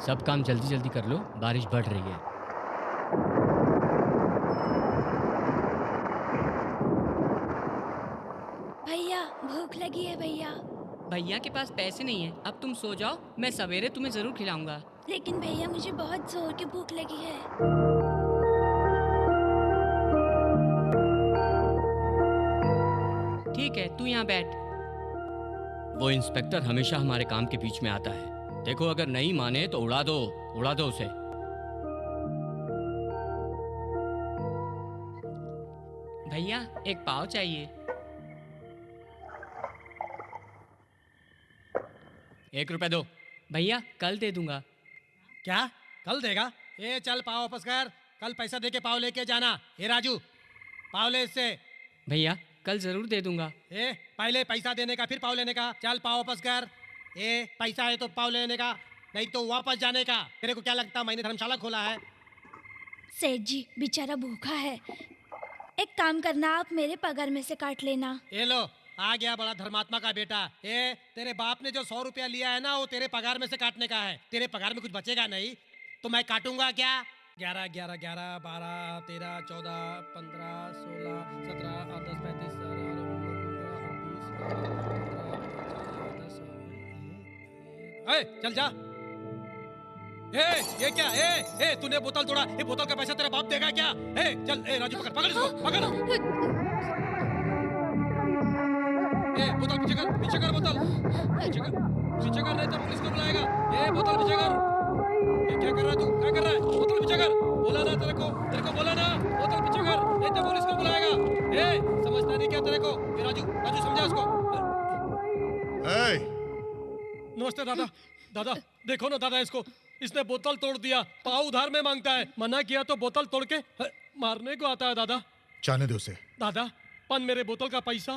सब काम जल्दी जल्दी कर लो, बारिश बढ़ रही है। भैया भूख लगी है भैया। भैया के पास पैसे नहीं है, अब तुम सो जाओ, मैं सवेरे तुम्हें जरूर खिलाऊंगा। लेकिन भैया मुझे बहुत जोर की भूख लगी है। ठीक है, तू यहाँ बैठ। वो इंस्पेक्टर हमेशा हमारे काम के बीच में आता है। देखो, अगर नहीं माने तो उड़ा दो उसे। भैया एक पाव चाहिए। 1 रुपए दो। भैया कल दे दूंगा। क्या कल देगा? ए चल पाव वापस कर, कल पैसा दे के पाव लेके जाना। ए राजू, पाव ले इससे। भैया कल जरूर दे दूंगा। ए पहले पैसा देने का फिर पाव लेने का। चल पाव वापस कर। ए पैसा है तो पाव लेने का, नहीं तो वापस जाने का। तेरे को क्या लगता मैंने धर्मशाला खोला है? सेठ जी बेचारा भूखा है, एक काम करना, आप मेरे पगार में से काट लेना। ए लो, आ गया बड़ा धर्मात्मा का बेटा। ए तेरे बाप ने जो 100 रुपया लिया है ना, वो तेरे पगार में से काटने का है। तेरे पगार में कुछ बचेगा नहीं तो मैं काटूंगा क्या? 11 11 11 12 13 14 15 16 17 8 10 35 चल जा। ये क्या? तूने बोतल तोड़ा, ये बोतल का पैसा तेरा बाप देगा क्या? चल राजू पकड़ पकड़ इसको, पकड़। बोतल पीछे कर बोतल पीछे कर नहीं तो पुलिस को बुलाएगा। बोतल पीछे कर। क्या कर रहा है तू? क्या कर रहा है? बोतल पीछे कर। बोला ना तेरे को बोला ना, बोतल पीछे कर नहीं तो पुलिस को बुलाएगा। समझता नहीं क्या तेरे को? राजू समझा इसको। नमस्ते दादा। दादा देखो ना दादा, इसने बोतल तोड़ दिया, पाव उधार में मांगता है। मना किया तो बोतल तोड़ के मारने को आता है दादा। जाने दो उसे। दादा पन मेरे बोतल का पैसा।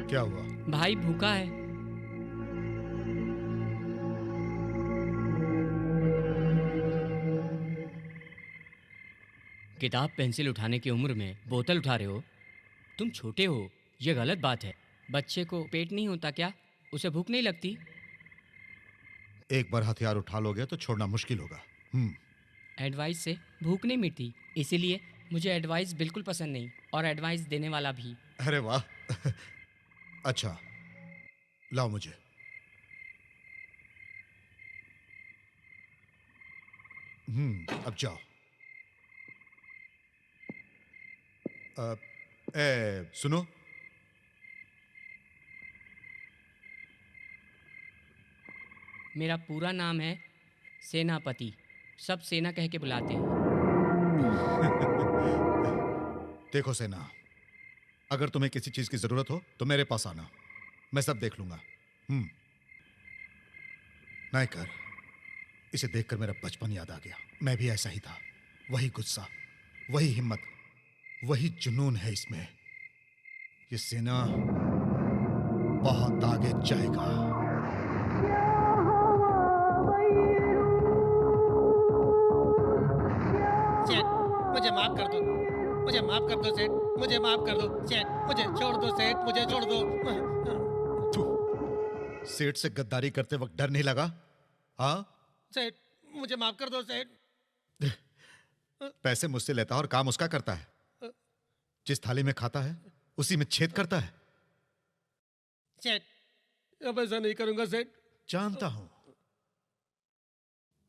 क्या हुआ? भाई भूखा है। किताब पेंसिल उठाने की उम्र में बोतल उठा रहे हो? तुम छोटे हो, ये गलत बात है। बच्चे को पेट नहीं होता क्या? उसे भूख नहीं लगती? एक बार हथियार उठा लोगे तो छोड़ना मुश्किल होगा। एडवाइस से भूख नहीं मिटती, इसीलिए मुझे एडवाइस बिल्कुल पसंद नहीं, और एडवाइस देने वाला भी। अरे वाह। अच्छा लाओ मुझे। अब जाओ। सुनो, मेरा पूरा नाम है सेनापति, सब सेना कह के बुलाते हैं। देखो सेना, अगर तुम्हें किसी चीज की जरूरत हो तो मेरे पास आना, मैं सब देख लूंगा। नायकर, इसे देखकर मेरा बचपन याद आ गया। मैं भी ऐसा ही था। वही गुस्सा, वही हिम्मत, वही जुनून है इसमें। ये सेना बहुत आगे जाएगा। सेठ मुझे माफ कर दो, मुझे माफ कर दो सेठ, मुझे माफ कर दो सेठ, मुझे छोड़ दो सेठ, मुझे छोड़ दो। सेठ से गद्दारी करते वक्त डर नहीं लगा? हाँ सेठ मुझे माफ कर दो सेठ। पैसे मुझसे लेता है और काम उसका करता है। जिस थाली में खाता है उसी में छेद करता है। सेठ अब ऐसा नहीं करूंगा सेठ। जानता हूं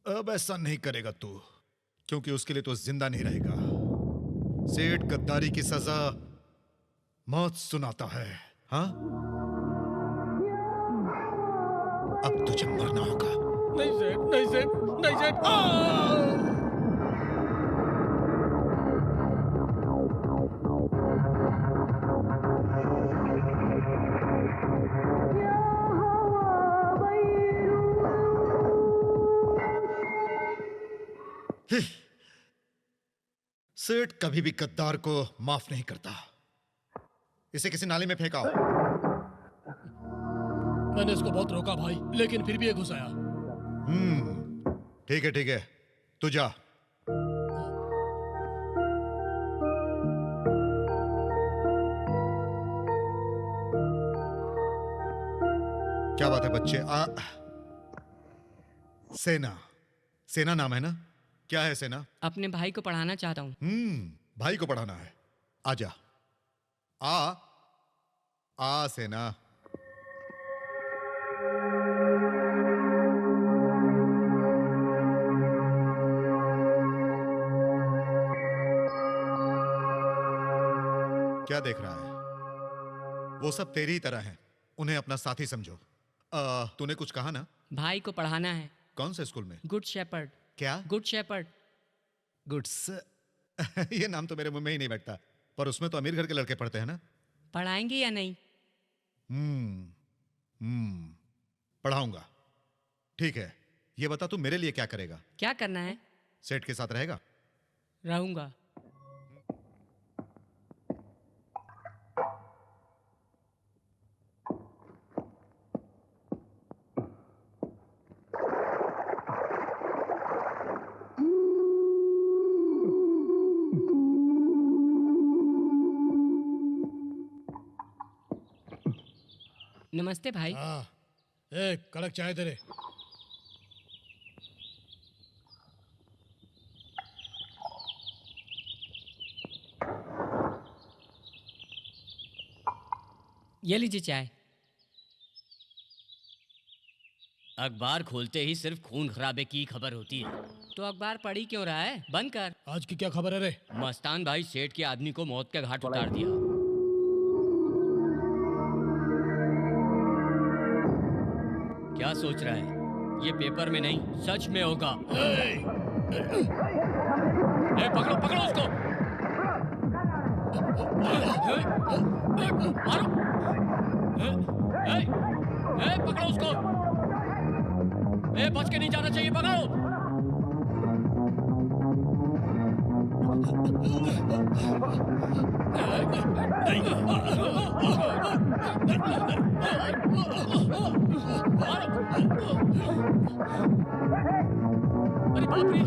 अब ऐसा नहीं करेगा तू, क्योंकि उसके लिए तो जिंदा नहीं रहेगा। सेठ गद्दारी की सजा मौत सुनाता है। हाँ, अब तुझे मरना होगा। नहीं सेठ, नहीं सेठ, नहीं सेठ। सेठ कभी भी गद्दार को माफ नहीं करता। इसे किसी नाले में फेंकाओ। मैंने इसको बहुत रोका भाई, लेकिन फिर भी ये घुस आया। ठीक है, तू जा। क्या बात है बच्चे? सेना नाम है ना? क्या है सेना? अपने भाई को पढ़ाना चाहता हूँ। भाई को पढ़ाना है। आजा। आ सेना। क्या देख रहा है? वो सब तेरी ही तरह हैं। उन्हें अपना साथी समझो। तूने कुछ कहा ना? भाई को पढ़ाना है। कौन से स्कूल में? Good Shepherd. क्या? Good Shepherd. गुड्स। ये नाम तो मेरे मुंह में ही नहीं बैठता। पर उसमें तो अमीर घर के लड़के पढ़ते हैं ना? पढ़ाएंगे या नहीं? पढ़ाऊंगा। ठीक है, ये बता तू मेरे लिए क्या करेगा? क्या करना है? सेठ के साथ रहेगा? रहूंगा। नमस्ते भाई। हाँ, एक कड़क चाय दे रे। ये लीजिए चाय। अखबार खोलते ही सिर्फ खून खराबे की खबर होती है, तो अखबार पढ़ी क्यों रहा है? बंद कर। आज की क्या खबर है रे? मस्तान भाई सेठ के आदमी को मौत के घाट उतार दिया। क्या सोच रहा है? ये पेपर में नहीं, सच में होगा। पकड़ो पकड़ो उसको। मारो। पकड़ो उसको। बच के नहीं जाना चाहिए, पकड़ो। अरे बाप रे।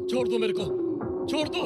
छोड़ दो मेरे को, छोड़ दो।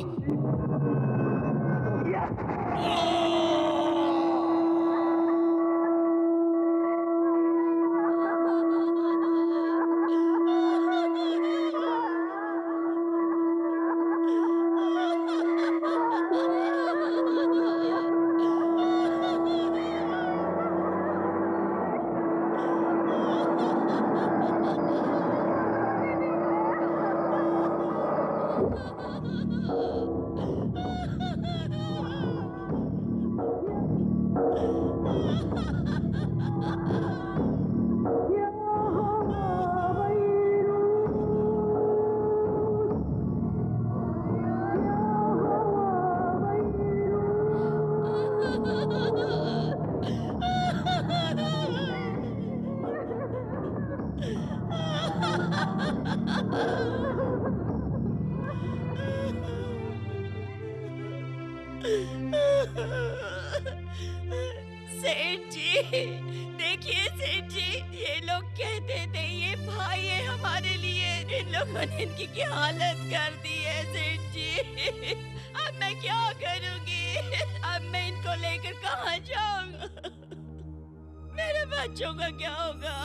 सेठ जी, देखिए सेठ जी, ये लोग कहते थे ये भाई है हमारे लिए, इन लोगों ने इनकी क्या हालत कर दी है सेठ जी। अब मैं क्या करूंगी? अब मैं इनको लेकर कहाँ जाऊंगा? मेरे बच्चों का क्या होगा?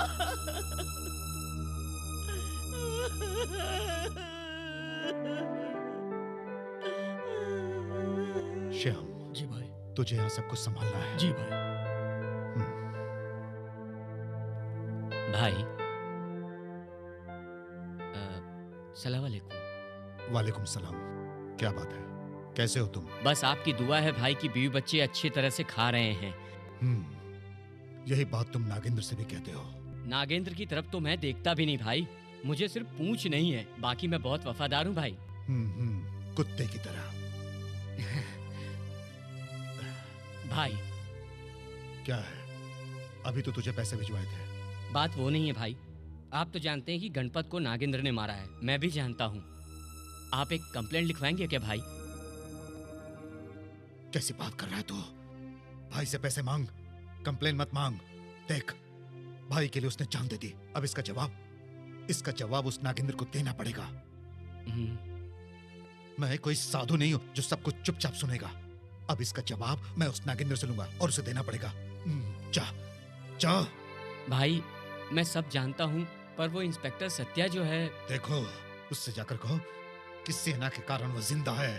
श्याम, जी भाई। तुझे यहाँ सब कुछ संभालना है। जी भाई। भाई सलाम वालेकुम। वालेकुम सलाम। क्या बात है, कैसे हो तुम? बस आपकी दुआ है भाई कि बीवी बच्चे अच्छी तरह से खा रहे हैं। यही बात तुम नागेंद्र से भी कहते हो। नागेंद्र की तरफ तो मैं देखता भी नहीं भाई, मुझे सिर्फ पूंछ नहीं है, बाकी मैं बहुत वफादार हूँ भाई। कुत्ते की तरह। भाई क्या है? अभी तो तुझे पैसे भिजवाए थे। बात वो नहीं है भाई, आप तो जानते हैं कि गणपत को नागेंद्र ने मारा है, मैं भी जानता हूँ। आप एक कंप्लेंट लिखवाएंगे क्या भाई? कैसी बात कर रहा है तू? भाई से पैसे मांग, कंप्लेन मत मांग। देख, भाई के लिए उसने जान दे दी, अब इसका जवाब उस नागेंद्र को देना पड़ेगा। मैं कोई साधु नहीं हूं जो सब कुछ चुपचाप सुनेगा। अब इसका जवाब मैं उस नागेंद्र से लूंगा और उसे देना पड़ेगा। जा जा। भाई मैं सब जानता हूँ, पर वो इंस्पेक्टर सत्या जो है, देखो, उससे जाकर कहो कि सेना के कारण वो जिंदा है।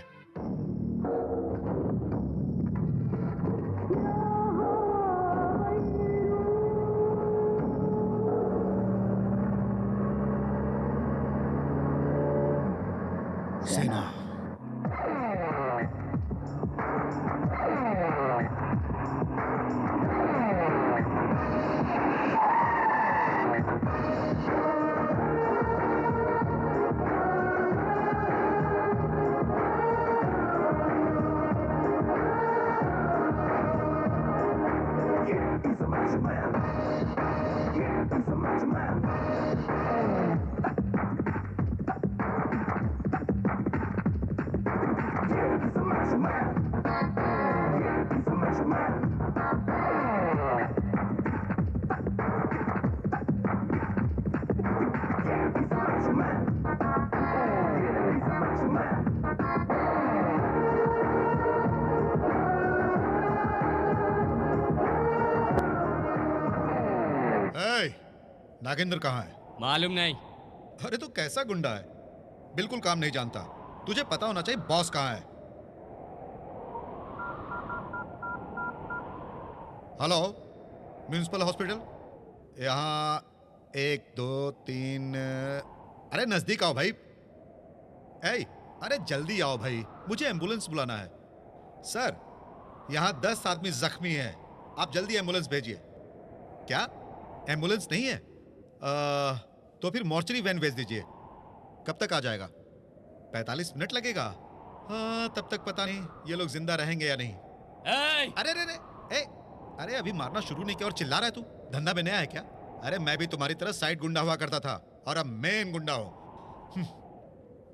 सेना। नागेंद्र कहाँ है? मालूम नहीं। अरे तो कैसा गुंडा है, बिल्कुल काम नहीं जानता। तुझे पता होना चाहिए बॉस कहाँ है। हेलो, म्युनिसिपल हॉस्पिटल, यहाँ 1 2 3। अरे नजदीक आओ भाई। अरे जल्दी आओ भाई, मुझे एम्बुलेंस बुलाना है। सर, यहाँ 10 आदमी जख्मी हैं, आप जल्दी एम्बुलेंस भेजिए। क्या एम्बुलेंस नहीं है? तो फिर मॉर्चरी वैन भेज दीजिए। कब तक आ जाएगा? 45 मिनट लगेगा। हाँ, तब तक पता नहीं ये लोग जिंदा रहेंगे या नहीं। अरे अभी मारना शुरू नहीं किया और चिल्ला रहा है तू? धंधा में नया है क्या? अरे मैं भी तुम्हारी तरह साइड गुंडा हुआ करता था और अब मेन गुंडा हूं।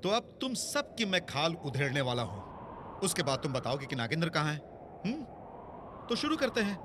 तो अब तुम सब की मैं खाल उधेड़ने वाला हूं। उसके बाद तुम बताओगे कि नागेंद्र कहाँ है। तो शुरू करते हैं।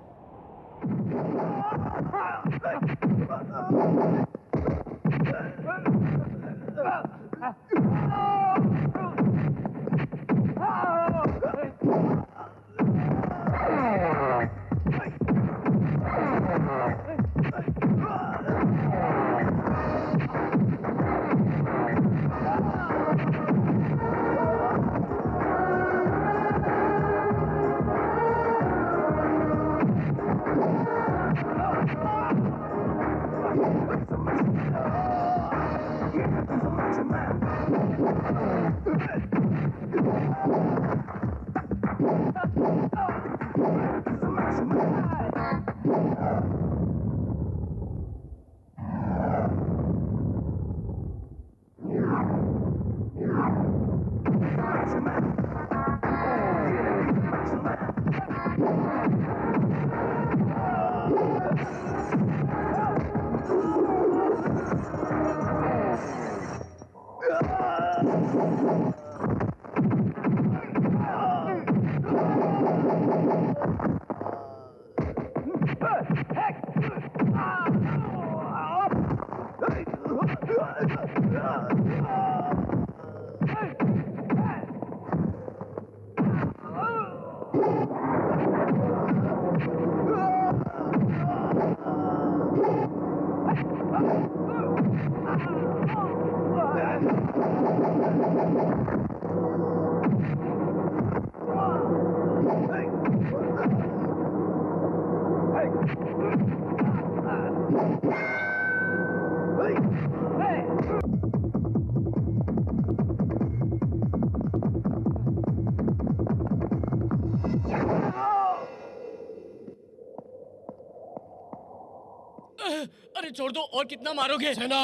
अरे छोड़ दो, और कितना मारोगे? सेना,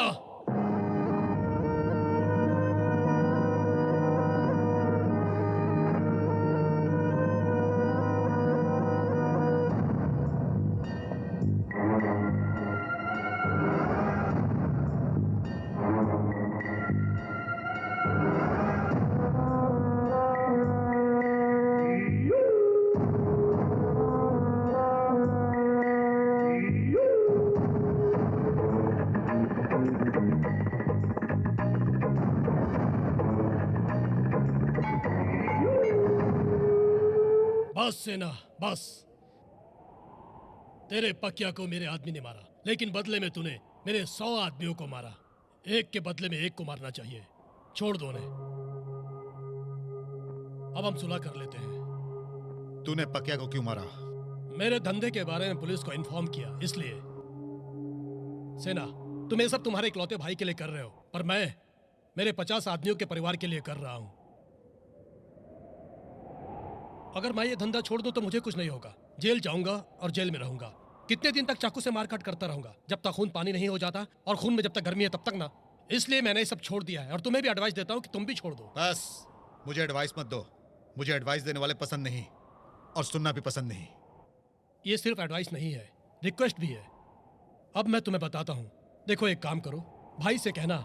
बस सेना, बस। तेरे पकिया को मेरे आदमी ने मारा, लेकिन बदले में तूने मेरे 100 आदमियों को मारा। एक के बदले में एक को मारना चाहिए। छोड़ दो उन्हें। अब हम सुलह कर लेते हैं। तूने पकिया को क्यों मारा? मेरे धंधे के बारे में पुलिस को इन्फॉर्म किया, इसलिए। सेना, तुम ये सब तुम्हारे इकलौते भाई के लिए कर रहे हो, पर मैं मेरे 50 आदमियों के परिवार के लिए कर रहा हूं। अगर मैं ये धंधा छोड़ दूं तो मुझे कुछ नहीं होगा। जेल जाऊंगा और जेल में रहूंगा। कितने दिन तक चाकू से मारकाट करता रहूंगा, जब तक खून पानी नहीं हो जाता, और खून में जब तक गर्मी है तब तक ना। इसलिए मैंने ये सब छोड़ दिया है, और तुम्हें भी एडवाइस देता हूं कि तुम भी छोड़ दो। बस, मुझे एडवाइस मत दो। मुझे एडवाइस देने वाले पसंद नहीं, और सुनना भी पसंद नहीं। ये सिर्फ एडवाइस नहीं है, रिक्वेस्ट भी है। अब मैं तुम्हें बताता हूँ। देखो, एक काम करो, भाई से कहना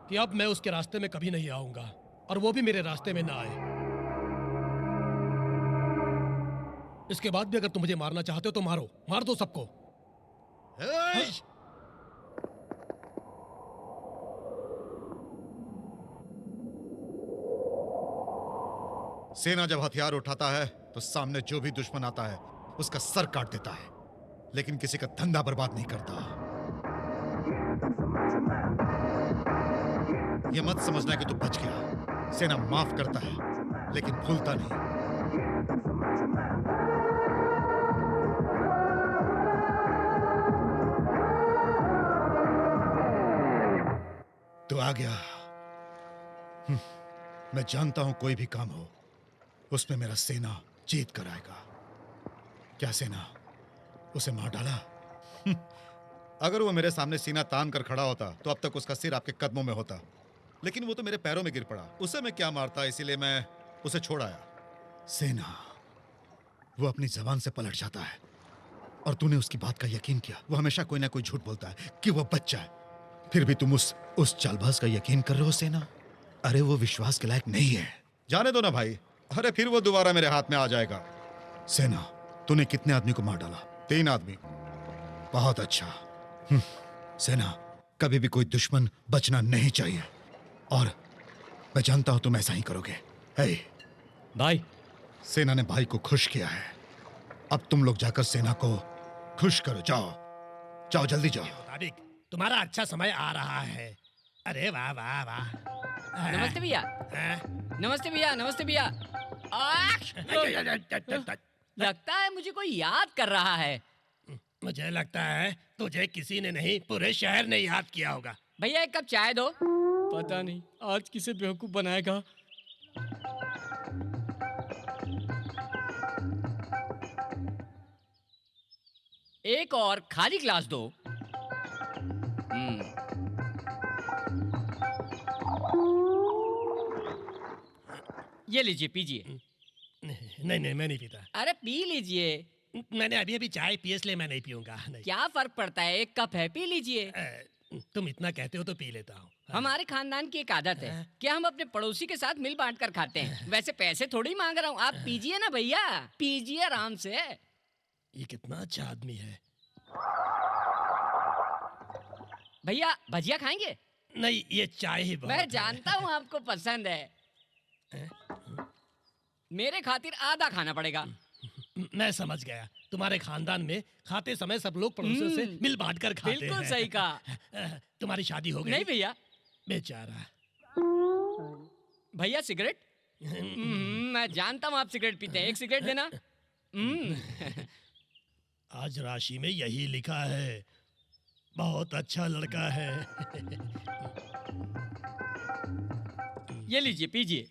कि अब मैं उसके रास्ते में कभी नहीं आऊंगा, और वो भी मेरे रास्ते में ना आए। इसके बाद भी अगर तुम मुझे मारना चाहते हो तो मारो, मार दो सबको। सेना जब हथियार उठाता है तो सामने जो भी दुश्मन आता है उसका सर काट देता है, लेकिन किसी का धंधा बर्बाद नहीं करता। यह मत समझना कि तू बच गया। सेना माफ करता है लेकिन भूलता नहीं। तो आ गया। मैं जानता हूं कोई भी काम हो उसमें मेरा सेना जीत कर आएगा। क्या सेना उसे मार डाला? अगर वो मेरे सामने सीना तान कर खड़ा होता तो अब तक उसका सिर आपके कदमों में होता, लेकिन वो तो मेरे पैरों में गिर पड़ा। उसे मैं क्या मारता, इसीलिए मैं उसे छोड़ आया। सेना, वो अपनी जबान से पलट जाता है और तूने उसकी बात का यकीन किया। वो हमेशा कोई ना कोई झूठ बोलता है कि वो बच्चा है, फिर भी तुम उस चालबाज का यकीन कर रहे हो सेना? अरे वो विश्वास के लायक नहीं है। जाने दो ना भाई, अरे फिर वो दोबारा मेरे हाथ में आ जाएगा। सेना, तूने कितने आदमी को मार डाला? 3 आदमी। बहुत अच्छा। सेना, कभी भी कोई दुश्मन बचना नहीं चाहिए, और मैं जानता हूं तुम ऐसा ही करोगे। हे भाई, सेना ने भाई को खुश किया है, अब तुम लोग जाकर सेना को खुश करो। जाओ जाओ, जल्दी जाओ। तारिक, तुम्हारा अच्छा समय आ रहा है। अरे वाह वाह वाह। नमस्ते भैया। नमस्ते भैया, नमस्ते भैया। लगता है मुझे कोई याद कर रहा है। मुझे लगता है तुझे किसी ने नहीं, पूरे शहर ने याद किया होगा। भैया, एक कप चाय दो। पता नहीं आज किसे बेवकूफ बनाएगा। एक और खाली ग्लास दो। ये लीजिए, पीजिए। नहीं नहीं, मैं नहीं पीता। अरे पी लीजिए। मैंने अभी अभी चाय पी, इसलिए मैं नहीं पीऊंगा। नहीं। क्या फर्क पड़ता है, एक कप है, पी लीजिए। तुम इतना कहते हो तो पी लेता हूँ। हमारे खानदान की एक आदत है कि हम अपने पड़ोसी के साथ मिल बांट कर खाते हैं। वैसे पैसे थोड़ी मांग रहा हूँ, आप पीजिए ना भैया, पीजिए आराम से। ये कितना अच्छा आदमी है। भैया, भजिया खाएंगे? नहीं, ये चाय ही बहुत मैं है। जानता हूँ आपको पसंद है। मेरे खातिर आधा खाना पड़ेगा। मैं समझ गया, तुम्हारे खानदान में खाते समय सब लोग पड़ोसियों से मिल बांट कर खाते हैं। बिल्कुल सही कहा। तुम्हारी शादी हो गई? नहीं भैया। बेचारा। भैया, सिगरेट? मैं जानता हूँ आप सिगरेट पीते हैं, एक सिगरेट देना। आज राशि में यही लिखा है, बहुत अच्छा लड़का है। ये लीजिए पीजिए।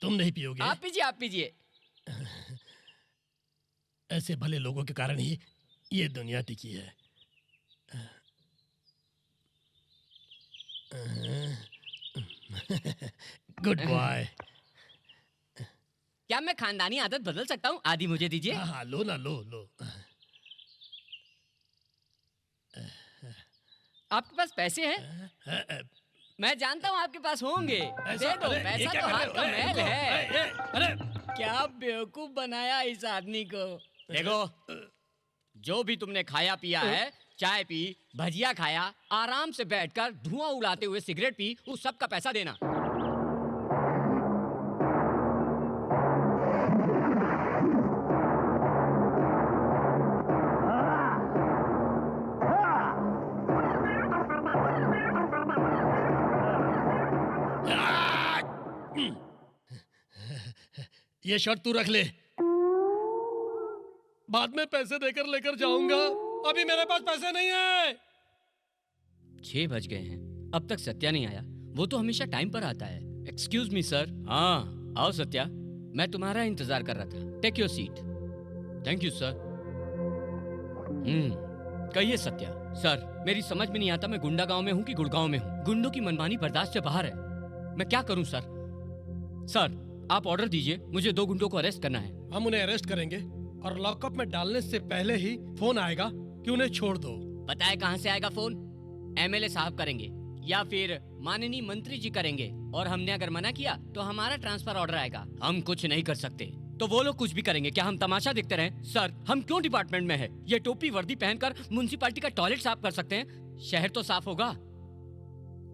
तुम नहीं पियोगे? आप पीजिए, आप पीजिए। ऐसे भले लोगों के कारण ही ये दुनिया टिकी है। Good boy. क्या मैं खानदानी आदत बदल सकता हूँ? आदि मुझे दीजिए। हाँ हाँ, लो ना, लो लो। आपके पास पैसे हैं? मैं जानता हूँ आपके पास होंगे। दे दो, अरे, ये पैसा क्या तो कर रहे हाथ हो? का मैल है। अरे क्या बेवकूफ बनाया इस आदमी को। देखो, जो भी तुमने खाया पिया है, चाय पी, भजिया खाया, आराम से बैठकर धुआं उड़ाते हुए सिगरेट पी, उस सब का पैसा देना। ये शर्ट तू रख ले, बाद में पैसे देकर लेकर जाऊंगा। अभी मेरे पास पैसे नहीं है। 6 बज गए हैं, अब तक सत्या नहीं आया। वो तो हमेशा टाइम पर आता है। Excuse me sir. हाँ, आओ सत्या, मैं तुम्हारा इंतजार कर रहा था। Take your seat. Thank you sir. कहिए सत्या। सर, मेरी समझ में नहीं आता मैं गुंडा गांव में हूँ कि गुड़गांव में हूँ। गुंडों की मनमानी बर्दाश्त से बाहर है। मैं क्या करूँ सर? सर, आप ऑर्डर दीजिए, मुझे 2 गुंडों को अरेस्ट करना है। हम उन्हें अरेस्ट करेंगे और लॉकअप में डालने से पहले ही फोन आएगा कि उन्हें छोड़ दो। पता है कहाँ से आएगा फोन? एमएलए साहब करेंगे या फिर माननीय मंत्री जी करेंगे, और हमने अगर मना किया तो हमारा ट्रांसफर ऑर्डर आएगा। हम कुछ नहीं कर सकते तो वो लोग कुछ भी करेंगे। क्या हम तमाशा देखते रहें? सर, हम क्यों डिपार्टमेंट में है? ये टोपी वर्दी पहनकर म्युनिसिपैलिटी का टॉयलेट साफ कर सकते हैं, शहर तो साफ होगा।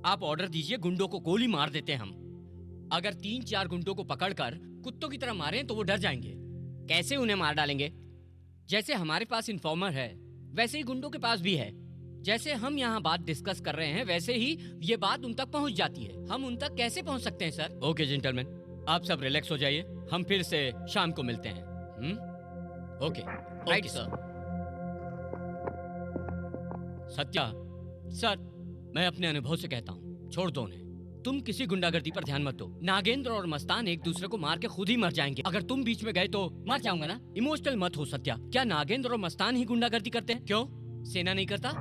आप ऑर्डर दीजिए, गुंडों को गोली मार देते हैं हम। अगर 3-4 गुंडों को पकड़कर कुत्तों की तरह मारें तो वो डर जाएंगे। कैसे उन्हें मार डालेंगे? जैसे हमारे पास इन्फॉर्मर है, वैसे ही गुंडों के पास भी है। जैसे हम यहाँ बात डिस्कस कर रहे हैं, वैसे ही ये बात उन तक पहुँच जाती है। हम उन तक कैसे पहुँच सकते हैं सर? ओके जेंटलमैन, आप सब रिलैक्स हो जाइए। हम फिर से शाम को मिलते हैं। Okay, right sir. Satya, sir, मैं अपने अनुभव से कहता हूँ, छोड़ दो उन्हें। तुम किसी गुंडागर्दी पर ध्यान मत दो। नागेंद्र और मस्तान एक दूसरे को मार के खुद ही मर जाएंगे। अगर तुम बीच में गए तो मर जाऊंगा ना। इमोशनल मत हो सत्या। क्या नागेंद्र और मस्तान ही गुंडागर्दी करते हैं? क्यों सेना नहीं करता?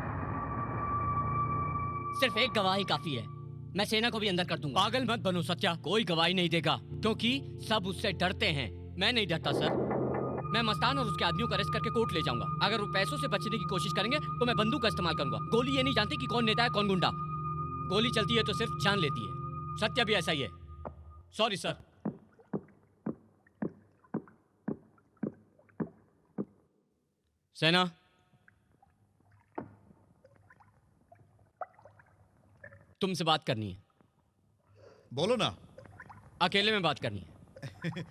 सिर्फ एक गवाही काफी है। मैं सेना को भी अंदर कर दूंगा। पागल मत बनो सत्या, कोई गवाही नहीं देगा क्योंकि सब उससे डरते हैं। मैं नहीं डरता सर। मैं मस्तान और उसके आदमियों को अरेस्ट करके कोर्ट ले जाऊंगा। अगर वो पैसों से बचने की कोशिश करेंगे तो मैं बंदूक का इस्तेमाल करूंगा। गोली ये नहीं जानती कि कौन नेता है कौन गुंडा। गोली चलती है तो सिर्फ जान लेती है। सत्य भी ऐसा ही है। Sorry sir. सेना, तुमसे बात करनी है। बोलो ना। अकेले में बात करनी है।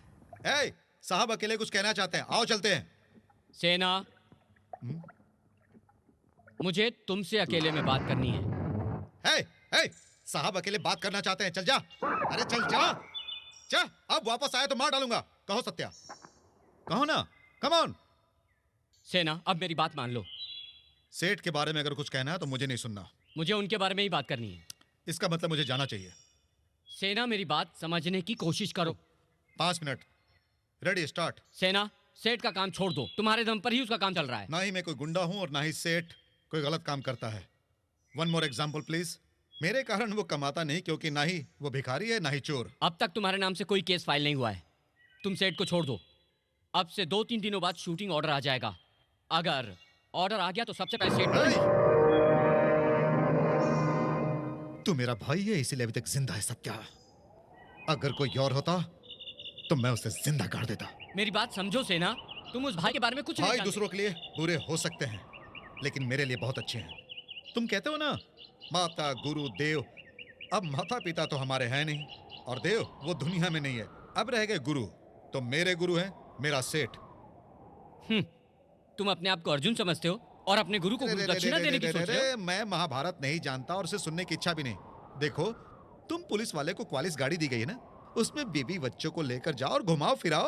ए, साहब अकेले कुछ कहना चाहते हैं, आओ चलते हैं। सेना, मुझे तुमसे अकेले में बात करनी है। ए, साहब अकेले बात करना चाहते हैं, चल जा। अरे चल जा, जा। अब वापस आए तो मार डालूंगा। कहो सत्या, कहो ना, कम ऑन। सेना, अब मेरी बात मान लो। सेठ के बारे में अगर कुछ कहना है तो मुझे नहीं सुनना। मुझे उनके बारे में ही बात करनी है। इसका मतलब मुझे जाना चाहिए। सेना, मेरी बात समझने की कोशिश करो। 5 मिनट। Ready, start. सेना, सेठ का काम छोड़ दो। तुम्हारे दम पर ही उसका काम चल रहा है। ना ही मैं कोई गुंडा हूं और ना ही सेठ कोई गलत काम करता है। 1 मोर एग्जाम्पल प्लीज। मेरे कारण वो कमाता नहीं, क्योंकि ना ही वो भिखारी है ना ही चोर। अब तक तुम्हारे नाम से कोई केस फाइल नहीं हुआ है। तुम सेठ को छोड़ दो। अब से 2-3 दिनों बाद शूटिंग ऑर्डर आ जाएगा। अगर ऑर्डर आ गया तो सबसे पहले सेठ को। तू मेरा भाई है इसीलिए अभी तक जिंदा है सत्या। अगर कोई और होता तो मैं उसे जिंदा गाड़ देता। मेरी बात समझो सेना, तुम उस भाई के बारे में कुछ नहीं भाई जानते। दूसरों के लिए बुरे हो सकते हैं, लेकिन मेरे लिए बहुत अच्छे हैं। तुम कहते हो ना, माता गुरु देव। अब माता पिता तो हमारे हैं नहीं, और देव वो दुनिया में नहीं है। अब रह गए गुरु, तो मेरे गुरु हैं मेरा सेठ। तुम अपने आप को अर्जुन समझते हो और अपने गुरु को गुरु दक्षिणा देने की सोच रहे हो। मैं महाभारत नहीं जानता और उसे सुनने की इच्छा भी नहीं। देखो, तुम पुलिस वाले को क्वालिस गाड़ी दी गई है ना, उसमें बीबी बच्चों को लेकर जाओ और घुमाओ फिराओ।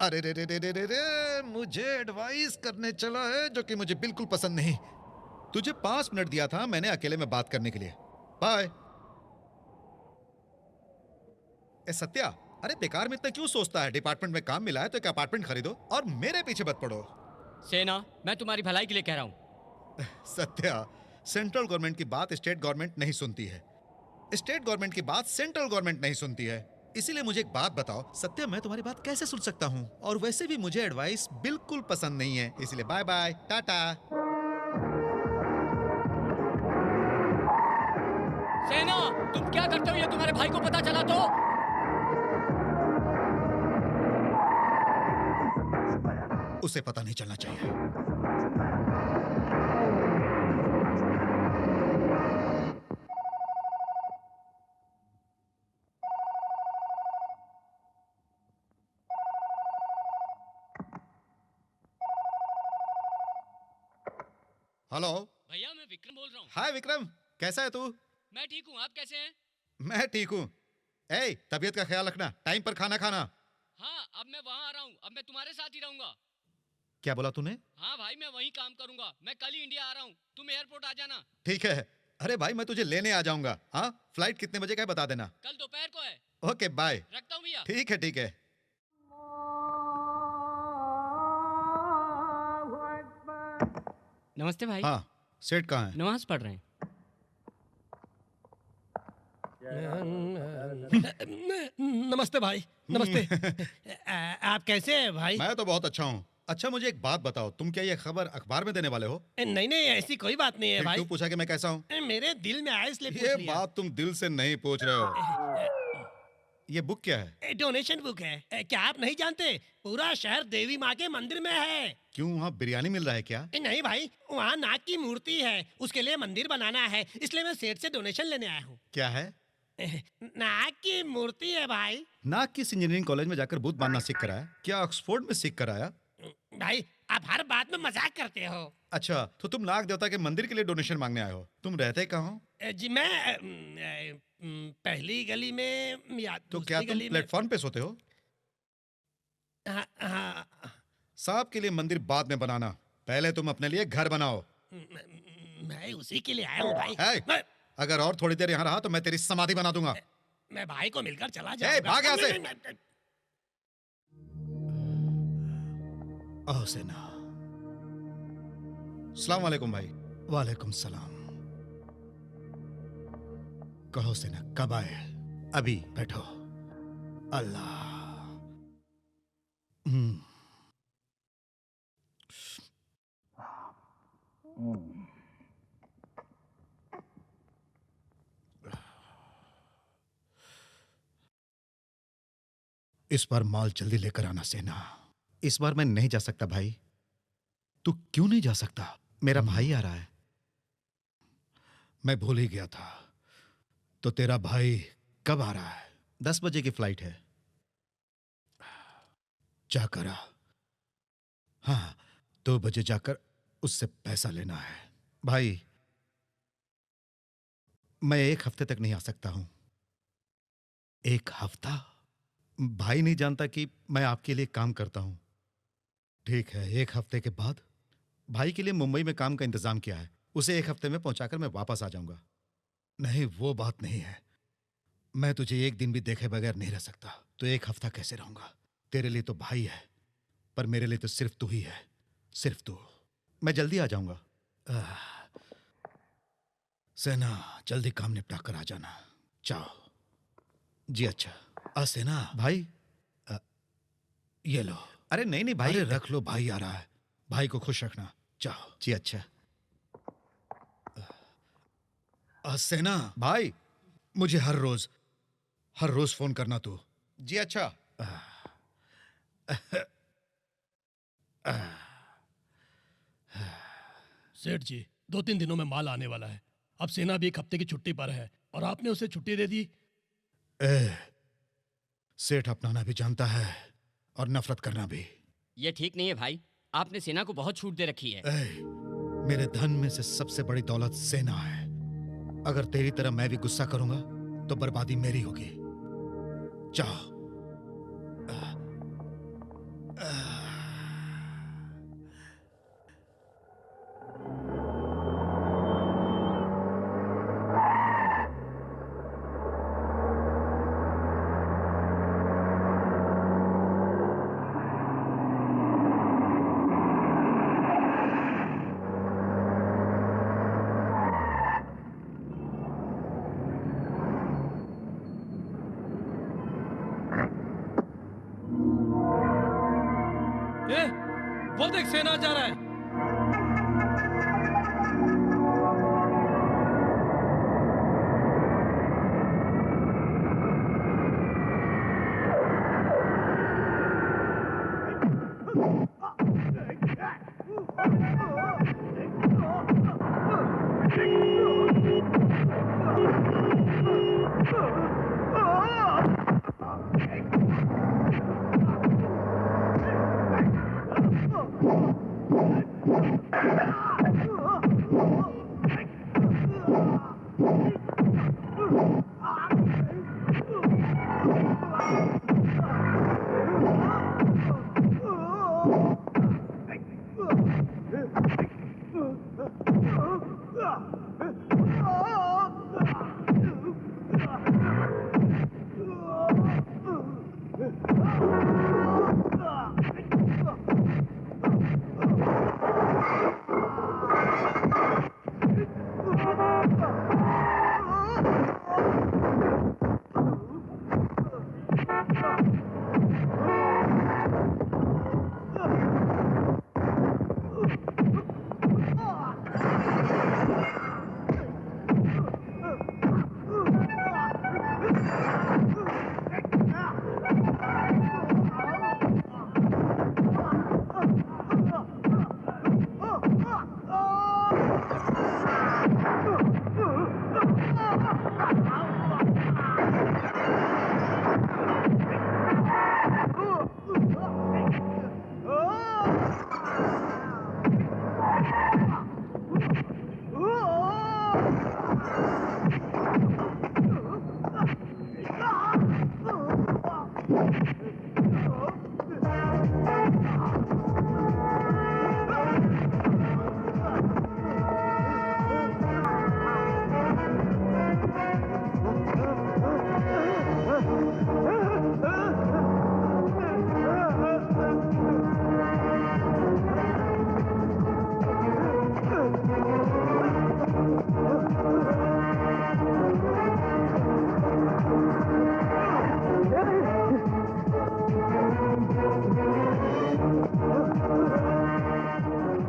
अरे रे रे रे रे रे रे, मुझे एडवाइस करने चला है जो कि मुझे बिल्कुल पसंद नहीं। तुझे 5 मिनट दिया था मैंने अकेले में बात करने के लिए। बाय। ए सत्या, अरे बेकार में इतना क्यों सोचता है? डिपार्टमेंट में काम मिला है तो एक अपार्टमेंट खरीदो और मेरे पीछे मत पड़ो। सेना, मैं तुम्हारी भलाई के लिए कह रहा हूँ। सत्या, सेंट्रल गवर्नमेंट की बात स्टेट गवर्नमेंट नहीं सुनती है, स्टेट गवर्नमेंट की बात सेंट्रल गवर्नमेंट नहीं सुनती है। इसीलिए मुझे एक बात बताओ सत्या, मैं तुम्हारी बात कैसे सुन सकता हूँ? और वैसे भी मुझे एडवाइस बिल्कुल पसंद नहीं है, इसलिए बाय बाय, टाटा। सेना, तुम क्या करते हो ये तुम्हारे भाई को पता चला तो? उसे पता नहीं चलना चाहिए। हेलो भैया, मैं विक्रम बोल रहा हूँ। हाय विक्रम, कैसा है तू? मैं ठीक हूँ, आप कैसे हैं? मैं ठीक हूँ। ए, तबीयत का ख्याल रखना, टाइम पर खाना खाना। हाँ, अब मैं वहाँ आ रहा हूँ, अब मैं तुम्हारे साथ ही रहूंगा। क्या बोला तूने? हाँ भाई, मैं वहीं काम करूंगा, मैं कल ही इंडिया आ रहा हूँ, तुम एयरपोर्ट आ जाना। ठीक है। अरे भाई, मैं तुझे लेने आ जाऊंगा। हाँ, फ्लाइट कितने बजे का है बता देना। कल दोपहर को है। Okay bye. रखता हूँ भैया। ठीक है ठीक है। नमस्ते भाई। हाँ, सेठ कहाँ है? नमाज पढ़ रहे हैं। नमस्ते भाई, नमस्ते। आप कैसे हैं भाई? मैं तो बहुत अच्छा हूँ। अच्छा मुझे एक बात बताओ, तुम क्या ये खबर अखबार में देने वाले हो? नहीं नहीं, ऐसी कोई बात नहीं है फिर भाई। क्यों पूछा कि मैं कैसा हूँ? मेरे दिल में आया इसलिए ये पूछ लिया। बात तुम दिल से नहीं पूछ रहे हो। ये बुक क्या है? डोनेशन बुक है। क्या आप नहीं जानते? पूरा शहर देवी माँ के मंदिर में है। क्यों, वहाँ बिरयानी मिल रहा है क्या? नहीं भाई, वहाँ नाग की मूर्ति है, उसके लिए मंदिर बनाना है, इसलिए मैं सेठ से डोनेशन लेने आया हूँ। क्या है? नाग की मूर्ति है भाई। नाग किस इंजीनियरिंग कॉलेज में जाकर बुत बांधना सीख कर आया? क्या ऑक्सफोर्ड में सीख कर आया? भाई, आप हर बात में मजाक करते हो। अच्छा, तो तुम नाग देवता के मंदिर के लिए डोनेशन मांगने आए हो। तुम रहते कहाँ हो? जी मैं पहली गली में या तो दूसरी क्या तुम गली में। प्लेटफॉर्म पे सोते हो? हाँ, हाँ, सांप के लिए मंदिर बाद में बनाना, पहले तुम अपने लिए घर बनाओ। मैं उसी के लिए आया हूँ भाई। है? अगर और थोड़ी देर यहाँ रहा तो मैं तेरी समाधि बना दूंगा। मैं भाई को मिलकर चला ए, जाऊंगा। भाग यहाँ से। आओ सेना। अस्सलाम वालेकुम भाई। वालेकुम सलाम। कहो सेना, कब आए? अभी बैठो। अल्लाह। इस बार माल जल्दी लेकर आना सेना। इस बार मैं नहीं जा सकता भाई। तू क्यों नहीं जा सकता? मेरा भाई आ रहा है। मैं भूल ही गया था। तो तेरा भाई कब आ रहा है? 10 बजे की फ्लाइट है। जाकर आ। हाँ, 2 बजे जाकर उससे पैसा लेना है। भाई, मैं 1 हफ्ते तक नहीं आ सकता हूं। 1 हफ्ता? भाई नहीं जानता कि मैं आपके लिए काम करता हूं। ठीक है, 1 हफ्ते के बाद भाई के लिए मुंबई में काम का इंतजाम किया है, उसे 1 हफ्ते में पहुंचाकर मैं वापस आ जाऊंगा। नहीं, वो बात नहीं है। मैं तुझे 1 दिन भी देखे बगैर नहीं रह सकता। तो 1 हफ्ता कैसे रहूंगा? तेरे लिए तो भाई है, पर मेरे लिए तो सिर्फ तू ही है, सिर्फ तू। मैं जल्दी आ जाऊंगा। सेना, जल्दी काम निपटा कर आ जाना। जाओ। जी अच्छा। सेना भाई, ये लो। अरे नहीं नहीं भाई, अरे रख लो, भाई आ रहा है। भाई को खुश रखना। जाओ। जी अच्छा। सेना भाई, मुझे हर रोज फोन करना तू। जी अच्छा। सेठ जी, 2-3 दिनों में माल आने वाला है। अब सेना भी 1 हफ्ते की छुट्टी पर है और आपने उसे छुट्टी दे दी। सेठ अपनाना भी जानता है और नफरत करना भी। ये ठीक नहीं है भाई, आपने सेना को बहुत छूट दे रखी है। मेरे धन में से सबसे बड़ी दौलत सेना है। अगर तेरी तरह मैं भी गुस्सा करूंगा तो बर्बादी मेरी होगी। जाओ। वो देख सेना जा रहा है।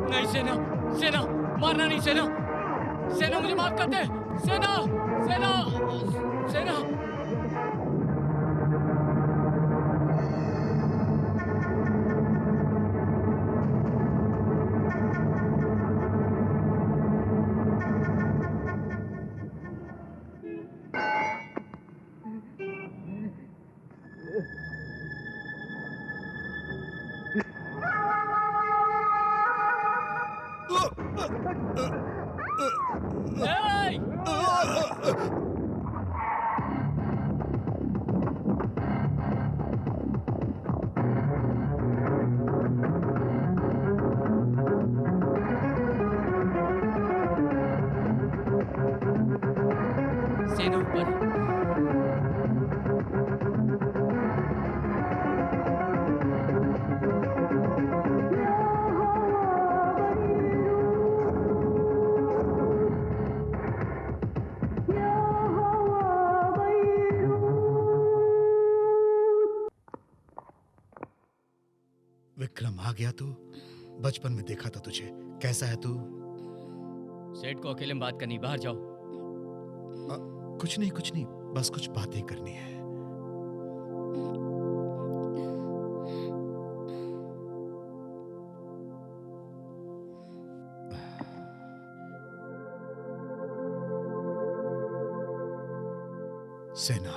नहीं सेना, सेना मारना नहीं सेना, सेना मुझे माफ कर दे, सेना, सेना, सेना। Hey! सेना ऊपर। विक्रम आ गया तू? बचपन में देखा था तुझे, कैसा है तू? सेठ को अकेले में बात करनी, बाहर जाओ। कुछ नहीं कुछ नहीं, बस कुछ बातें करनी है। सेना,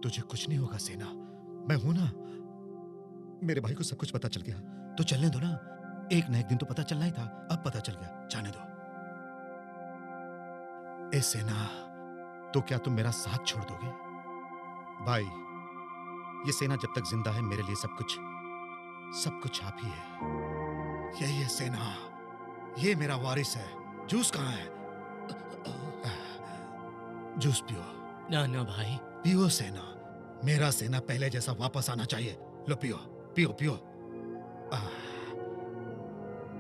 तुझे कुछ नहीं होगा सेना, मैं हूं ना। मेरे भाई को सब कुछ पता चल गया, तो चलने दो ना। एक न एक दिन तो पता चलना ही था, अब पता चल गया, जाने दो। ए सेना, तो क्या तुम मेरा साथ छोड़ दोगे? भाई, ये सेना जब तक जिंदा है मेरे लिए सब कुछ आप ही है। यही है सेना, ये मेरा वारिस है। जूस कहाँ है? जूस पियो। ना ना भाई, पियो सेना, मेरा सेना पहले जैसा वापस आना चाहिए। लो पियो पियो पियो। आह,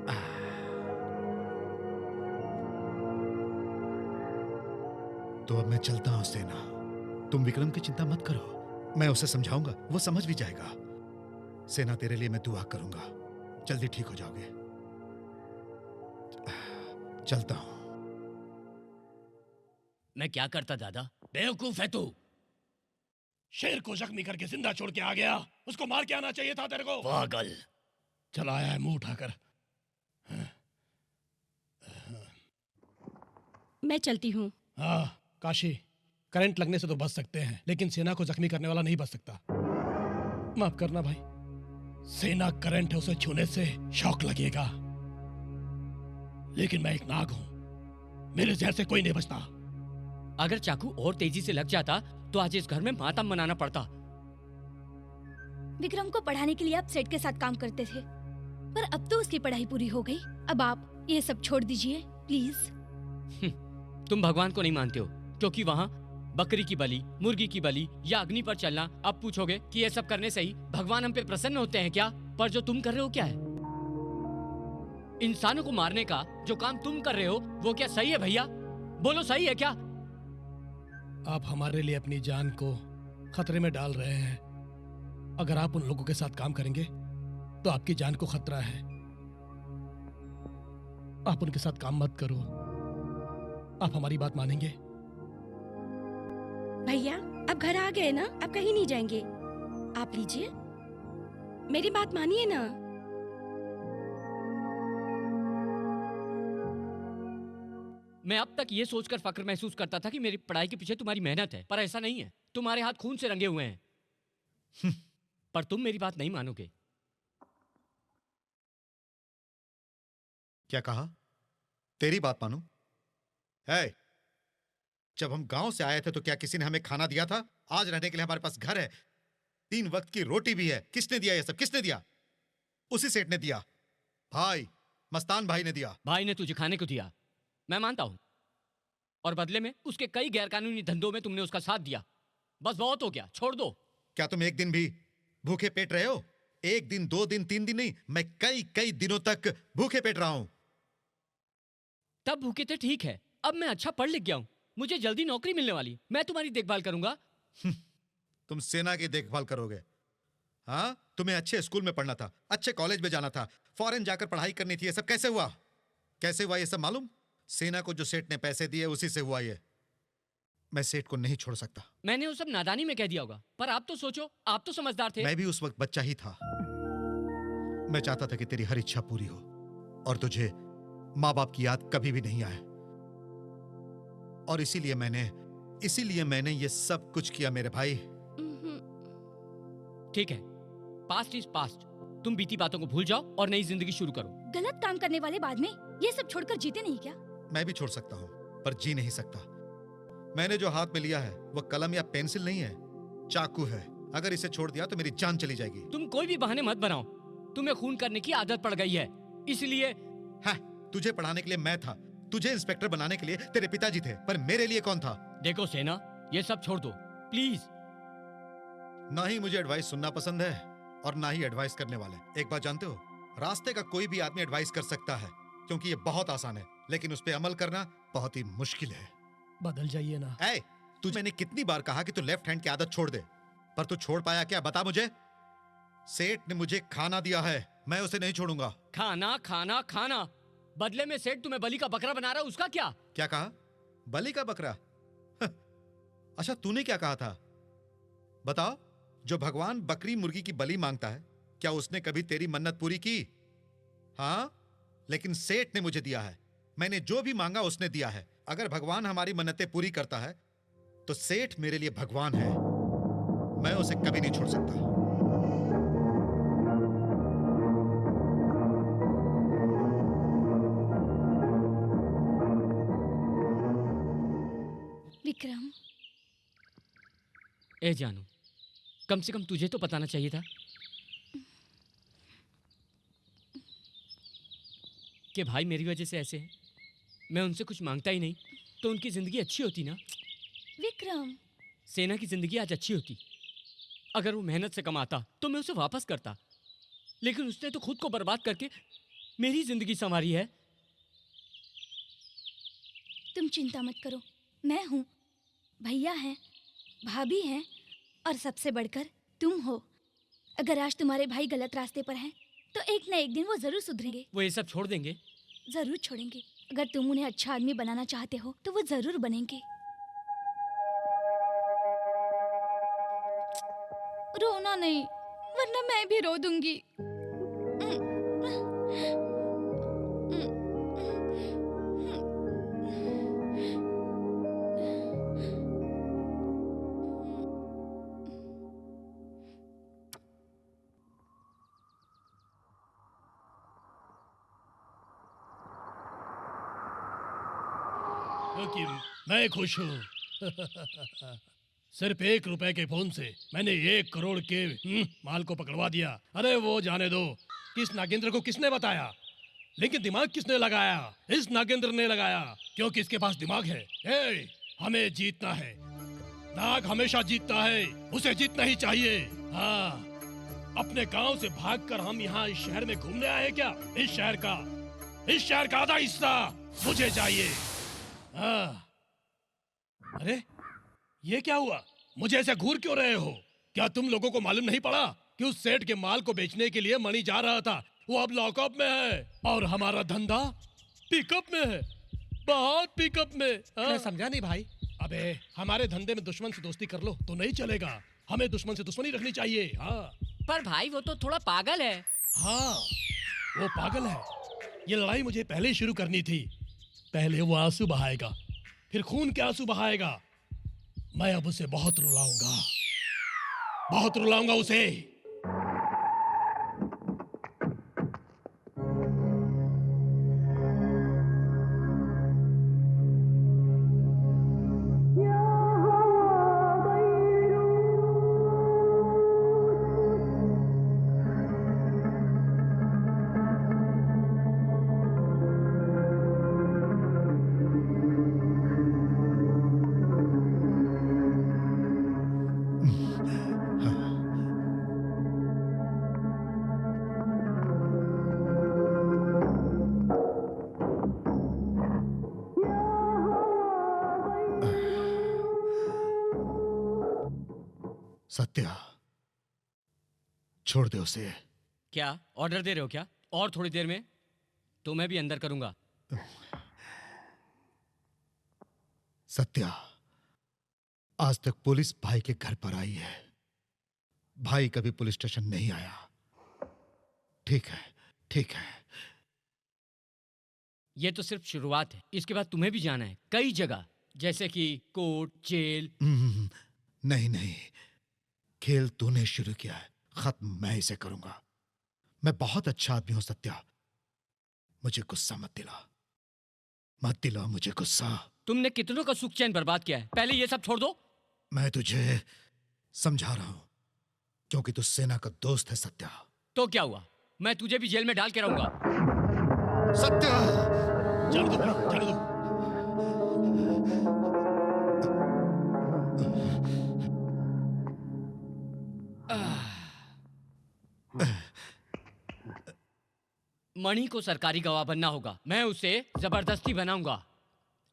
आह। तो अब मैं चलता हूं सेना। तुम विक्रम की चिंता मत करो, मैं उसे समझाऊंगा, वो समझ भी जाएगा। सेना, तेरे लिए मैं दुआ करूंगा, जल्दी ठीक हो जाओगे। चलता हूं। मैं क्या करता दादा? बेवकूफ है तू। शेर को जख्मी करके जिंदा छोड़ के आ गया, उसको मार के आना चाहिए था तेरे को। पागल। चला आया है मुंह उठाकर। मैं चलती हूँ। हाँ काशी, करंट लगने से तो बच सकते हैं, लेकिन सेना को जख्मी करने वाला नहीं बच सकता। माफ करना भाई, सेना करंट है, उसे छूने से शॉक लगेगा, लेकिन मैं एक नाग हूं, मेरे जहर से कोई नहीं बचता। अगर चाकू और तेजी से लग जाता तो आज इस घर में मातम मनाना पड़ता। विक्रम को पढ़ाने के लिए आप सेठ के साथ काम करते थे, पर अब तो उसकी पढ़ाई पूरी हो गई। अब आप ये सब छोड़ दीजिए प्लीज। तुम भगवान को नहीं मानते हो, क्योंकि वहाँ बकरी की बलि, मुर्गी की बलि या अग्नि पर चलना। अब पूछोगे कि ये सब करने से ही भगवान हम पे प्रसन्न होते हैं क्या? पर जो तुम कर रहे हो क्या है? इंसानों को मारने का जो काम तुम कर रहे हो वो क्या सही है भैया? बोलो, सही है क्या? आप हमारे लिए अपनी जान को खतरे में डाल रहे हैं। अगर आप उन लोगों के साथ काम करेंगे तो आपकी जान को खतरा है। आप उनके साथ काम मत करो। आप हमारी बात मानेंगे? भैया अब घर आ गए ना, अब कहीं नहीं जाएंगे। आप लीजिए, मेरी बात मानिए ना। मैं अब तक ये सोचकर फक्र महसूस करता था कि मेरी पढ़ाई के पीछे तुम्हारी मेहनत है, पर ऐसा नहीं है। तुम्हारे हाथ खून से रंगे हुए हैं। पर तुम मेरी बात नहीं मानोगे। क्या कहा? तेरी बात मानूं? है, जब हम गांव से आए थे तो क्या किसी ने हमें खाना दिया था? आज रहने के लिए हमारे पास घर है, 3 वक्त की रोटी भी है। किसने दिया ये सब? किसने दिया? उसी सेठ ने दिया। भाई, मस्तान भाई ने दिया। भाई ने तुझे खाने को दिया, मैं मानता हूं, और बदले में उसके कई गैरकानूनी धंधों में तुमने उसका साथ दिया। बस बहुत हो गया, छोड़ दो। क्या तुम एक दिन भी भूखे पेट रहे हो? 1 दिन, 2 दिन, 3 दिन नहीं, मैं कई दिनों तक भूखे पेट रहा हूं। तब भूखे थे, ठीक है। अब मैं अच्छा पढ़ लिख गया हूं, मुझे जल्दी नौकरी मिलने वाली, मैं तुम्हारी देखभाल करूंगा। तुम सेना की देखभाल करोगे? हाँ, तुम्हें अच्छे स्कूल में पढ़ना था, अच्छे कॉलेज में जाना था, फॉरेन जाकर पढ़ाई करनी थी। ये सब कैसे हुआ? कैसे हुआ ये सब मालूम? सेना को जो सेठ ने पैसे दिए उसी से हुआ ये। मैं सेठ को नहीं छोड़ सकता। मैंने वो सब नादानी में कह दिया होगा, पर आप तो सोचो, आप तो समझदार थे। मैं भी उस वक्त बच्चा ही था। मैं चाहता था कि तेरी हर इच्छा पूरी हो और तुझे माँ बाप की याद कभी भी नहीं आए, और इसीलिए मैंने ये सब कुछ किया मेरे भाई। ठीक है, पास्ट इज पास्ट। तुम बीती बातों को भूल जाओ और नई जिंदगी शुरू करो। गलत काम करने वाले बाद में ये सब छोड़कर जीते नहीं क्या? मैं भी छोड़ सकता हूँ, पर जी नहीं सकता। मैंने जो हाथ में लिया है वो कलम या पेंसिल नहीं है, चाकू है। अगर इसे छोड़ दिया तो मेरी जान चली जाएगी। तुम कोई भी बहाने मत बनाओ, तुम्हें खून करने की आदत पड़ गई है, इसलिए। हाँ, तुझे पढ़ाने के लिए मैं था, तुझे इंस्पेक्टर बनाने के लिए तेरे पिताजी थे, पर मेरे लिए कौन था? देखो सेना, ये सब छोड़ दो प्लीज। ना ही मुझे एडवाइस सुनना पसंद है और ना ही एडवाइस करने वाले। एक बात जानते हो, रास्ते का कोई भी आदमी एडवाइस कर सकता है, क्योंकि ये बहुत आसान है, लेकिन उस पे अमल करना बहुत ही मुश्किल है। बदल जाइए ना। ऐ, तुझे मैंने कितनी बार कहा कि तू लेफ्ट हैंड की आदत छोड़ दे, पर तू छोड़ पाया क्या? बता मुझे। सेठ ने मुझे खाना दिया है, मैं उसे नहीं छोड़ूंगा। खाना खाना खाना, बदले में सेठ तुम्हें बलि का बकरा बना रहा है, उसका क्या? क्या कहा? बलि का बकरा? अच्छा, तूने क्या कहा था? बताओ। जो भगवान बकरी मुर्गी की बलि मांगता है, क्या उसने कभी तेरी मन्नत पूरी की? हाँ, लेकिन सेठ ने मुझे दिया है। मैंने जो भी मांगा उसने दिया है। अगर भगवान हमारी मन्नतें पूरी करता है तो सेठ मेरे लिए भगवान है, मैं उसे कभी नहीं छोड़ सकता। विक्रम, ए जानू, कम से कम तुझे तो बताना चाहिए था कि भाई मेरी वजह से ऐसे हैं। मैं उनसे कुछ मांगता ही नहीं तो उनकी जिंदगी अच्छी होती ना। विक्रम, सेना की जिंदगी आज अच्छी होती। अगर वो मेहनत से कमाता तो मैं उसे वापस करता, लेकिन उसने तो खुद को बर्बाद करके मेरी जिंदगी संवारी है। तुम चिंता मत करो, मैं हूँ, भैया हैं, भाभी हैं और सबसे बढ़कर तुम हो। अगर आज तुम्हारे भाई गलत रास्ते पर हैं तो एक न एक दिन वो जरूर सुधरेंगे। वो ये सब छोड़ देंगे? जरूर छोड़ेंगे। अगर तुम उन्हें अच्छा आदमी बनाना चाहते हो तो वो जरूर बनेंगे। रोना नहीं, वरना मैं भी रो दूंगी। क्योंकि मैं खुश हूँ। सिर्फ 1 रुपए के फोन से मैंने 1 करोड़ के माल को पकड़वा दिया। अरे वो जाने दो, किस नागेंद्र को किसने बताया, लेकिन दिमाग किसने लगाया? इस नागेंद्र ने लगाया, क्योंकि इसके पास दिमाग है। हमें जीतना है, नाग हमेशा जीतता है, उसे जीतना ही चाहिए। हाँ, अपने गांव से भागकर हम यहाँ इस शहर में घूमने आए क्या? इस शहर का आधा हिस्सा मुझे चाहिए। हाँ। अरे ये क्या हुआ? मुझे ऐसे घूर क्यों रहे हो? क्या तुम लोगों को मालूम नहीं पड़ा कि उस सेठ के माल को बेचने के लिए मणि जा रहा था, वो अब लॉकअप में है और हमारा धंधा पिकअप में है, बहुत पिकअप में। हाँ? मैं समझा नहीं भाई। अबे हमारे धंधे में दुश्मन से दोस्ती कर लो तो नहीं चलेगा, हमें दुश्मन से दुश्मनी रखनी चाहिए। हाँ पर भाई वो तो थोड़ा पागल है। हाँ, वो पागल है। ये लड़ाई मुझे पहले ही शुरू करनी थी। पहले वो आंसू बहाएगा, फिर खून के आंसू बहाएगा। मैं अब उसे बहुत रुलाऊंगा उसे। सत्या, छोड़ दे उसे। क्या ऑर्डर दे रहे हो क्या? और थोड़ी देर में तो मैं भी अंदर करूंगा। सत्या, आज तक पुलिस भाई के घर पर आई है, भाई कभी पुलिस स्टेशन नहीं आया। ठीक है, ठीक है। ये तो सिर्फ शुरुआत है, इसके बाद तुम्हें भी जाना है कई जगह, जैसे कि कोर्ट, जेल। नहीं नहीं, खेल तूने शुरू किया है, खत्म मैं इसे करूंगा। मैं बहुत अच्छा आदमी हूं सत्या, मुझे गुस्सा मत दिला मुझे गुस्सा। तुमने कितनों का सुख चैन बर्बाद किया है, पहले ये सब छोड़ दो। मैं तुझे समझा रहा हूं क्योंकि तू सेना का दोस्त है सत्या। तो क्या हुआ, मैं तुझे भी जेल में डाल के रहूंगा। सत्या, जाने दो भाई, जाने दो। मणि को सरकारी गवाह बनना होगा, मैं उसे जबरदस्ती बनाऊंगा।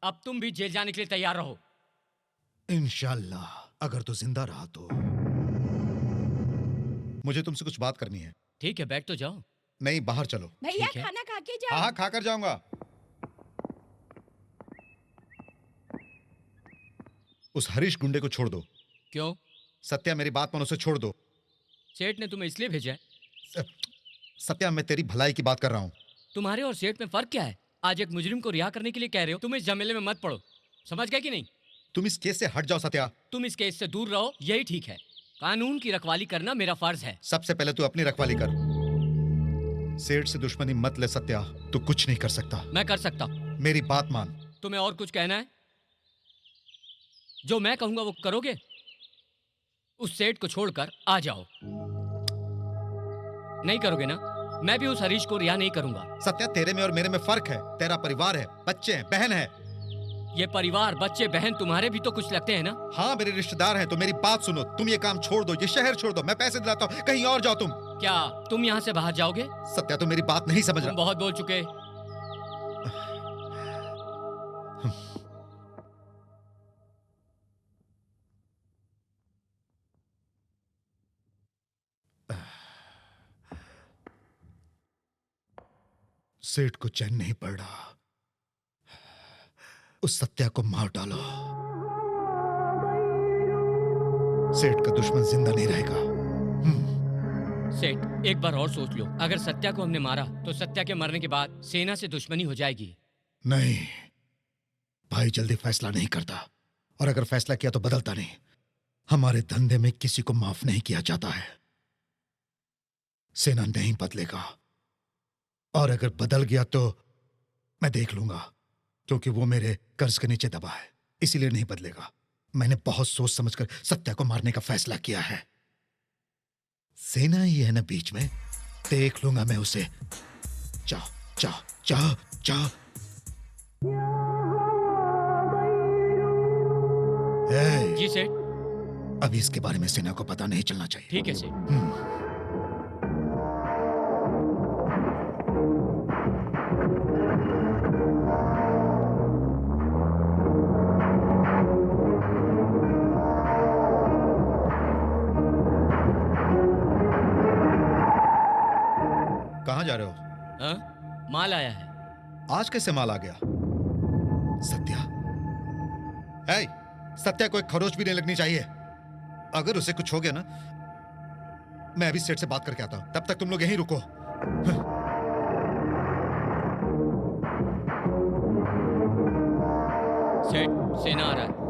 अब तुम भी जेल जाने के लिए तैयार रहो। इंशाल्लाह, अगर तू जिंदा रहा तो। मुझे तुमसे कुछ बात करनी है। ठीक है, बैठ तो जाओ। नहीं, बाहर चलो। भैया ठीक है। खाना खा के जाओ। हाँ, खाकर जाऊंगा। उस हरीश गुंडे को छोड़ दो। क्यों? सत्या, मेरी बात मान, उसे छोड़ दो। सेठ ने तुम्हें इसलिए भेजा है। सत्या, मैं तेरी भलाई की बात कर रहा हूं। तुम्हारे और सेठ में फर्क क्या है? आज एक मुजरिम को रिहा करने के लिए कह रहे हो, तुम इस झमेले में मत पड़ो, समझ गए कि नहीं? तुम इस केस से हट जाओ सत्या। तुम इस केस से दूर रहो, यही ठीक है। कानून की रखवाली करना मेरा फर्ज है। सबसे पहले तू अपनी रखवाली कर। सेठ से दुश्मनी मत ले सत्या, तू कुछ नहीं कर सकता। मैं कर सकता हूँ। मेरी बात मान। तुम्हें और कुछ कहना है? जो मैं कहूंगा वो करोगे? उस सेठ को छोड़कर आ जाओ। नहीं करोगे ना? मैं भी उस हरीश को रिहा नहीं करूंगा। सत्या, तेरे में और मेरे में फर्क है। तेरा परिवार है, बच्चे हैं, बहन है। ये परिवार, बच्चे, बहन तुम्हारे भी तो कुछ लगते हैं ना? हाँ, मेरे रिश्तेदार हैं। तो मेरी बात सुनो, तुम ये काम छोड़ दो, ये शहर छोड़ दो। मैं पैसे दिलाता हूँ, कहीं और जाओ तुम। क्या तुम यहाँ से बाहर जाओगे? सत्या, तुम मेरी बात नहीं समझ तुम रहा। बहुत बोल चुके। सेठ को चैन नहीं पड़ रहा। उस सत्या को मार डालो। सेठ का दुश्मन जिंदा नहीं रहेगा। सेठ, एक बार और सोच लो। अगर सत्या को हमने मारा तो सत्या के मरने के बाद सेना से दुश्मनी हो जाएगी। नहीं, भाई जल्दी फैसला नहीं करता, और अगर फैसला किया तो बदलता नहीं। हमारे धंधे में किसी को माफ नहीं किया जाता है। सेना नहीं बदलेगा, और अगर बदल गया तो मैं देख लूंगा, क्योंकि वो मेरे कर्ज के नीचे दबा है, इसीलिए नहीं बदलेगा। मैंने बहुत सोच समझकर सत्या को मारने का फैसला किया है। सेना ही है ना बीच में, देख लूंगा मैं उसे। जाओ जाओ जाओ जाओ। जी सेठ। अभी इसके बारे में सेना को पता नहीं चलना चाहिए। ठीक है सेठ। कहाँ जा रहे हो? हाँ? माल आया है। आज कैसे माल आ गया? सत्या, है सत्या को एक खरोच भी नहीं लगनी चाहिए। अगर उसे कुछ हो गया ना, मैं अभी सेठ से बात करके आता हूं। तब तक तुम लोग यहीं रुको। सेठ, सेना आ रहा है।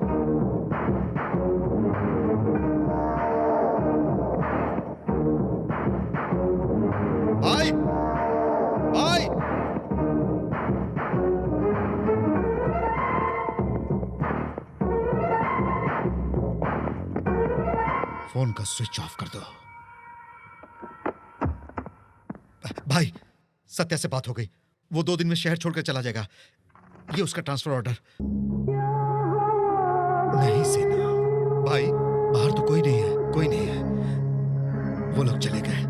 भाई, भाई, फोन का स्विच ऑफ कर दो। भाई, सत्या से बात हो गई। वो 2 दिन में शहर छोड़कर चला जाएगा। ये उसका ट्रांसफर ऑर्डर। नहीं सेना भाई, बाहर तो कोई नहीं है, कोई नहीं है। वो लोग चले गए।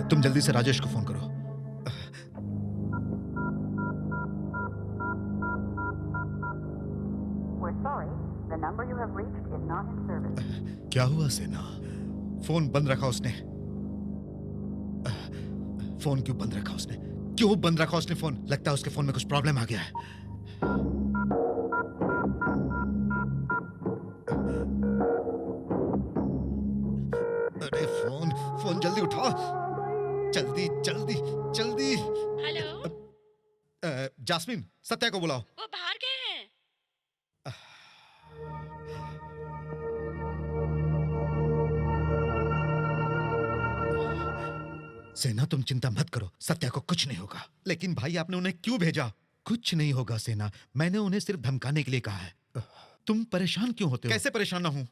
तुम जल्दी से राजेश को फोन करो। क्या हुआ सेना? फोन बंद रखा उसने। फोन क्यों बंद रखा उसने? क्यों बंद रखा उसने फोन? लगता है उसके फोन में कुछ प्रॉब्लम आ गया है। अरे फोन, फोन जल्दी उठाओ, जल्दी जल्दी जल्दी। हेलो, जास्मिन, सत्या को बुलाओ। वो बाहर गए हैं। सेना, तुम चिंता मत करो, सत्या को कुछ नहीं होगा। लेकिन भाई, आपने उन्हें क्यों भेजा? कुछ नहीं होगा सेना, मैंने उन्हें सिर्फ धमकाने के लिए कहा है। तुम परेशान क्यों होते हो? कैसे परेशान ना हूं?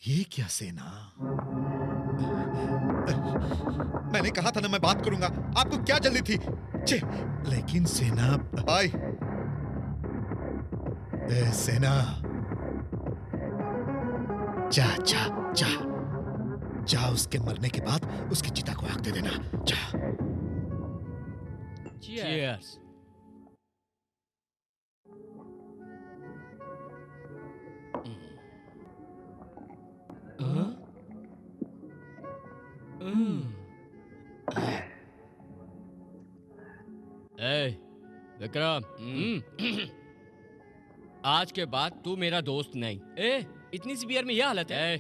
ये क्या सेना? मैंने कहा था ना मैं बात करूंगा। आपको क्या जल्दी थी? लेकिन सेना भाई, सेना, जा जा जा जा, उसके मरने के बाद उसकी चिता को आग दे देना। जा। Cheers. विक्रम, आज के बाद तू मेरा दोस्त नहीं। इतनी सी बियर में यह हालत है।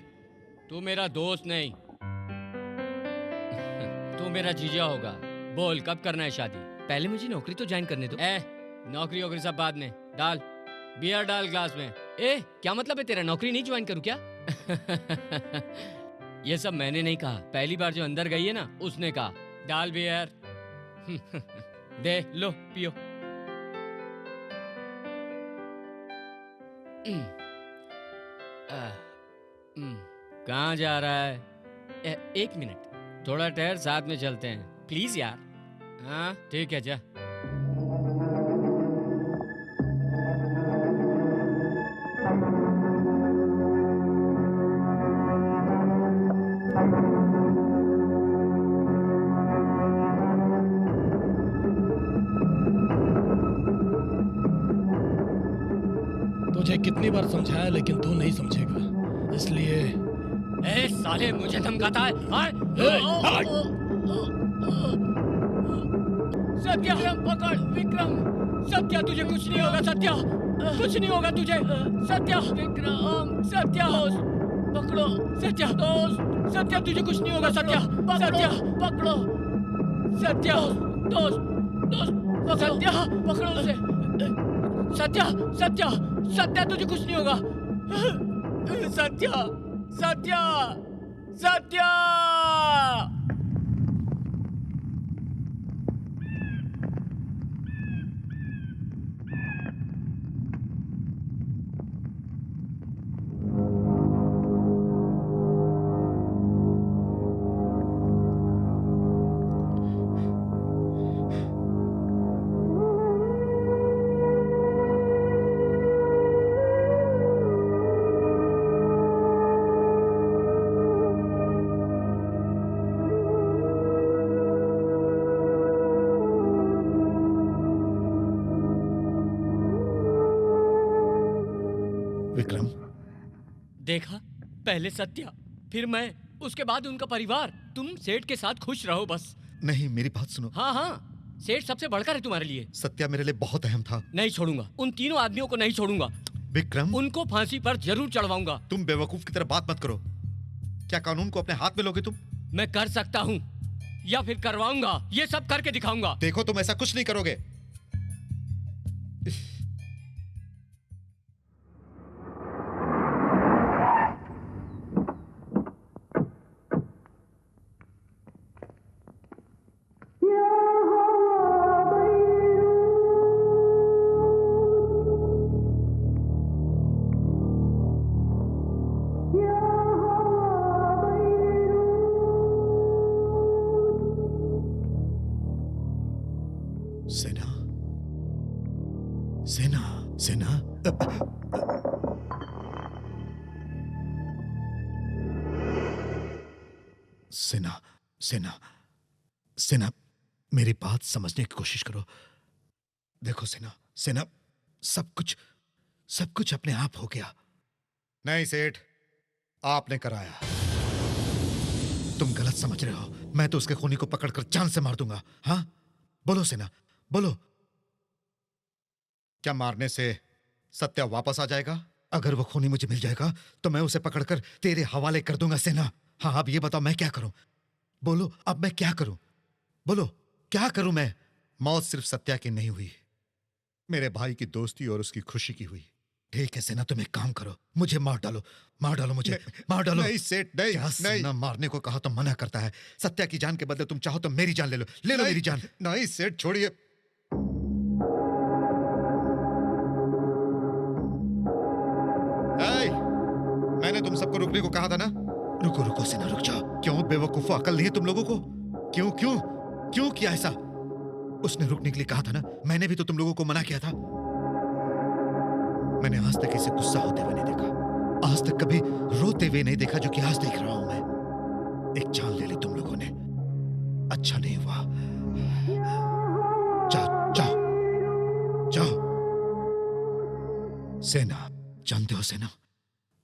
तू मेरा दोस्त नहीं, तू मेरा जीजा होगा। बोल, कब करना है शादी? पहले मुझे नौकरी तो ज्वाइन करने दो। नौकरी वोकरी सब बाद में। डाल बियर, डाल ग्लास में। क्या मतलब है तेरा? नौकरी नहीं ज्वाइन करूं क्या? ये सब मैंने नहीं कहा, पहली बार जो अंदर गई है ना उसने कहा। डाल बियर। दे लो, पियो। कहाँ जा रहा है? एक मिनट, थोड़ा ठहर, साथ में चलते हैं प्लीज यार। हाँ ठीक है, जा। तुझे कितनी बार समझाया लेकिन तू नहीं समझेगा, इसलिए ए साले, मुझे धमकाता है। हाँ? सत्या, पकड़ विक्रम। सत्या, तुझे कुछ नहीं होगा। सत्या, कुछ नहीं होगा तुझे। सत्या, विक्रम, सत्या, पकड़ो। सत्या, दोस्त, सत्या, तुझे कुछ नहीं होगा। सत्या, सत्या, पकड़ो। सत्या, दोस्त, दोस्त, सत्या, पकड़ो उसे। सत्या, सत्या, सत्या, तुझे कुछ नहीं होगा। सत्या, सत्या, सत्या। विक्रम, देखा, पहले सत्या, फिर मैं, उसके बाद उनका परिवार। तुम सेठ के साथ खुश रहो बस। नहीं, मेरी बात सुनो। हाँ हाँ, सेठ सबसे बढ़कर है तुम्हारे लिए। सत्या मेरे लिए बहुत अहम था। नहीं छोड़ूंगा, उन तीनों आदमियों को नहीं छोड़ूंगा। विक्रम, उनको फांसी पर जरूर चढ़वाऊंगा। तुम बेवकूफ की तरह बात मत करो। क्या कानून को अपने हाथ में लोगे तुम? मैं कर सकता हूँ, या फिर करवाऊंगा। ये सब करके दिखाऊंगा। देखो, तुम ऐसा कुछ नहीं करोगे। सेना, सेना, सेना। सेना, सेना, सेना, मेरी बात समझने की कोशिश करो। देखो सेना, सेना, सब कुछ अपने आप हो गया। नहीं सेठ, आपने कराया। तुम गलत समझ रहे हो। मैं तो उसके खूनी को पकड़कर जान से मार दूंगा। हाँ, बोलो सेना, बोलो। क्या मारने से सत्या वापस आ जाएगा? अगर वो खूनी मुझे मिल जाएगा तो मैं उसे पकड़कर तेरे हवाले कर दूंगा सेना। हाँ, अब ये बताओ मैं क्या करूं? बोलो, अब मैं क्या करूं? बोलो, क्या करूं मैं? मौत सिर्फ सत्या की नहीं हुई, मेरे भाई की दोस्ती और उसकी खुशी की हुई। ठीक है सेना, तुम एक काम करो, मुझे मार डालो, मार डालो मुझे, मार डालो। नहीं सेठ, नहीं, क्या सेना मारने को कहा तो मना करता है। सत्या की जान के बदले तुम चाहो तो मेरी जान ले लो, ले लो मेरी जान। नहीं सेठ, छोड़िए। मैंने तुम सबको रुकने को कहा था ना? रुको रुको सेना, रुक जाओ। क्यों बेवकूफो, अकल नहीं है तुम लोगों को? क्यों क्यों क्यों किया ऐसा? उसने रुकने के लिए कहा था ना, मैंने भी तो तुम लोगों को मना किया था। मैंने आज तक इसे गुस्सा होते हुए नहीं देखा, आज तक कभी रोते हुए नहीं देखा, जो कि आज देख रहा हूं मैं। एक जान ले ली तुम लोगों ने, अच्छा नहीं हुआ। जाओ जाओ जाओ। सेना, जानते हो सेना,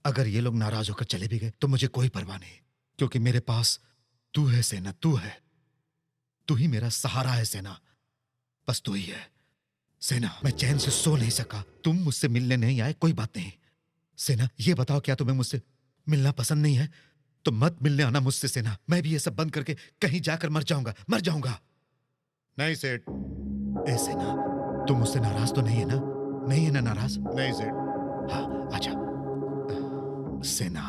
अगर ये लोग नाराज होकर चले भी गए तो मुझे कोई परवाह नहीं, क्योंकि मेरे पास तू है सेना, तू है। तू ही मेरा सहारा है सेना, बस तू ही है सेना। मैं चैन से सो नहीं सका। तुम मुझसे मिलने नहीं आए, कोई बात नहीं। सेना, ये बताओ, क्या तुम्हें मुझसे मिलना पसंद नहीं है? तो मत मिलने आना मुझसे सेना। मैं भी ये सब बंद करके कहीं जाकर मर जाऊंगा, मर जाऊंगा। नहीं सेठ। ए सेना, तुम मुझसे नाराज तो नहीं है ना? नहीं है ना नाराज? नहीं सेठ। हाँ, आजा सेना,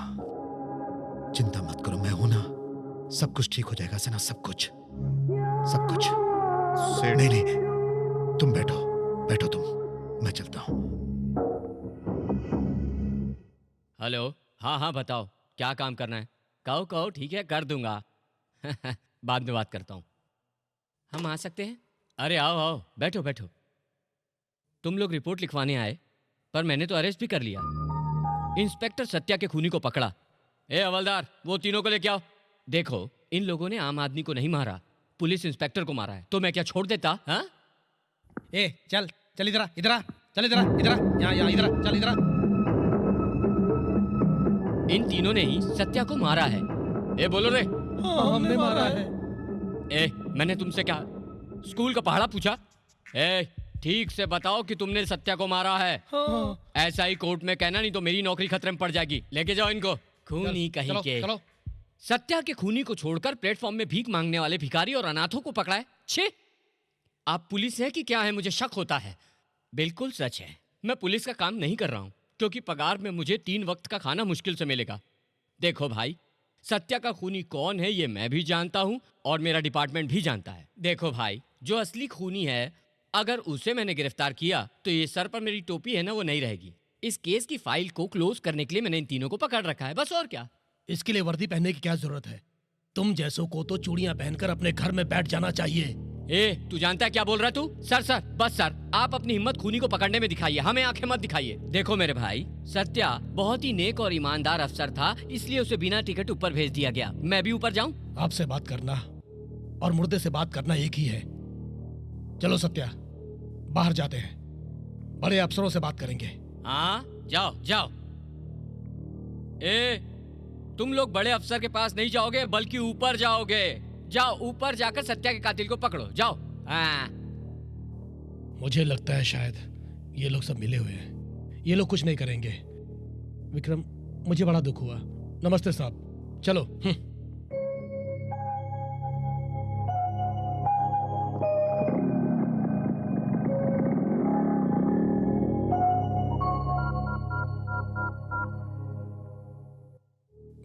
चिंता मत करो, मैं हूं ना। सब कुछ ठीक हो जाएगा सेना, सब कुछ, सब कुछ। नहीं नहीं, तुम बैठो, बैठो तुम, मैं चलता हूं। हेलो। हाँ हाँ बताओ, क्या काम करना है? कहो कहो, ठीक है कर दूंगा। बाद में बात करता हूँ। हम आ सकते हैं? अरे आओ आओ, बैठो बैठो। तुम लोग रिपोर्ट लिखवाने आए, पर मैंने तो अरेस्ट भी कर लिया। इंस्पेक्टर सत्या के खूनी को पकड़ा। ए हवलदार, वो तीनों को लेके आओ। देखो, इन लोगों ने आम आदमी को नहीं मारा, पुलिस इंस्पेक्टर को मारा है। तो मैं क्या छोड़ देता? हाँ? ए चल चल, इधर आ, इधर आ, चल इधर आ, इधर आ, यहाँ यहाँ इधर आ, चल इधर आ। इन तीनों ने ही सत्या को मारा है। ए बोलो रे। हाँ, हमने मारा है। ए, मैंने तुमसे क्या स्कूल का पहाड़ा पूछा? ए, ठीक से बताओ कि तुमने सत्या को मारा है। हाँ। ऐसा ही कोर्ट में कहना, नहीं तो मेरी नौकरी खतरे में पड़ जाएगी। लेके जाओ इनको। खूनी कहीं चलो, के। चलो। सत्या के खूनी को छोड़कर प्लेटफॉर्म में भीख मांगने वाले भिखारी और अनाथों को पकड़ा है। छे, आप पुलिस है कि क्या है? मुझे शक होता है। बिल्कुल सच है, मैं पुलिस का काम नहीं कर रहा हूं, क्योंकि पगार में मुझे 3 वक्त का खाना मुश्किल से मिलेगा। देखो भाई, सत्या का खूनी कौन है ये मैं भी जानता हूं और मेरा डिपार्टमेंट भी जानता है। देखो भाई, जो असली खूनी है, अगर उसे मैंने गिरफ्तार किया तो ये सर पर मेरी टोपी है ना, वो नहीं रहेगी। इस केस की फाइल को क्लोज करने के लिए मैंने इन तीनों को पकड़ रखा है, बस और क्या। इसके लिए वर्दी पहनने की क्या जरूरत है? तुम जैसों को तो चूड़ियां पहनकर अपने घर में बैठ जाना चाहिए। ए, तू जानता है क्या बोल रहा है तू? सर सर, बस सर, आप अपनी हिम्मत खूनी को पकड़ने में दिखाइए, हमें आंखें मत दिखाइए। देखो मेरे भाई, सत्या बहुत ही नेक और ईमानदार अफसर था, इसलिए उसे बिना टिकट ऊपर भेज दिया गया। मैं भी ऊपर जाऊं? आपसे बात करना और मुर्दे से बात करना एक ही है। चलो सत्या, बाहर जाते हैं, बड़े अफसरों से बात करेंगे। हाँ, जाओ जाओ। ए, तुम लोग बड़े अफसर के पास नहीं जाओगे, बल्कि ऊपर जाओगे। जाओ, ऊपर जाकर सत्या के कातिल को पकड़ो, जाओ। हाँ। मुझे लगता है शायद ये लोग सब मिले हुए हैं। ये लोग कुछ नहीं करेंगे। विक्रम, मुझे बड़ा दुख हुआ। नमस्ते साहब, चलो।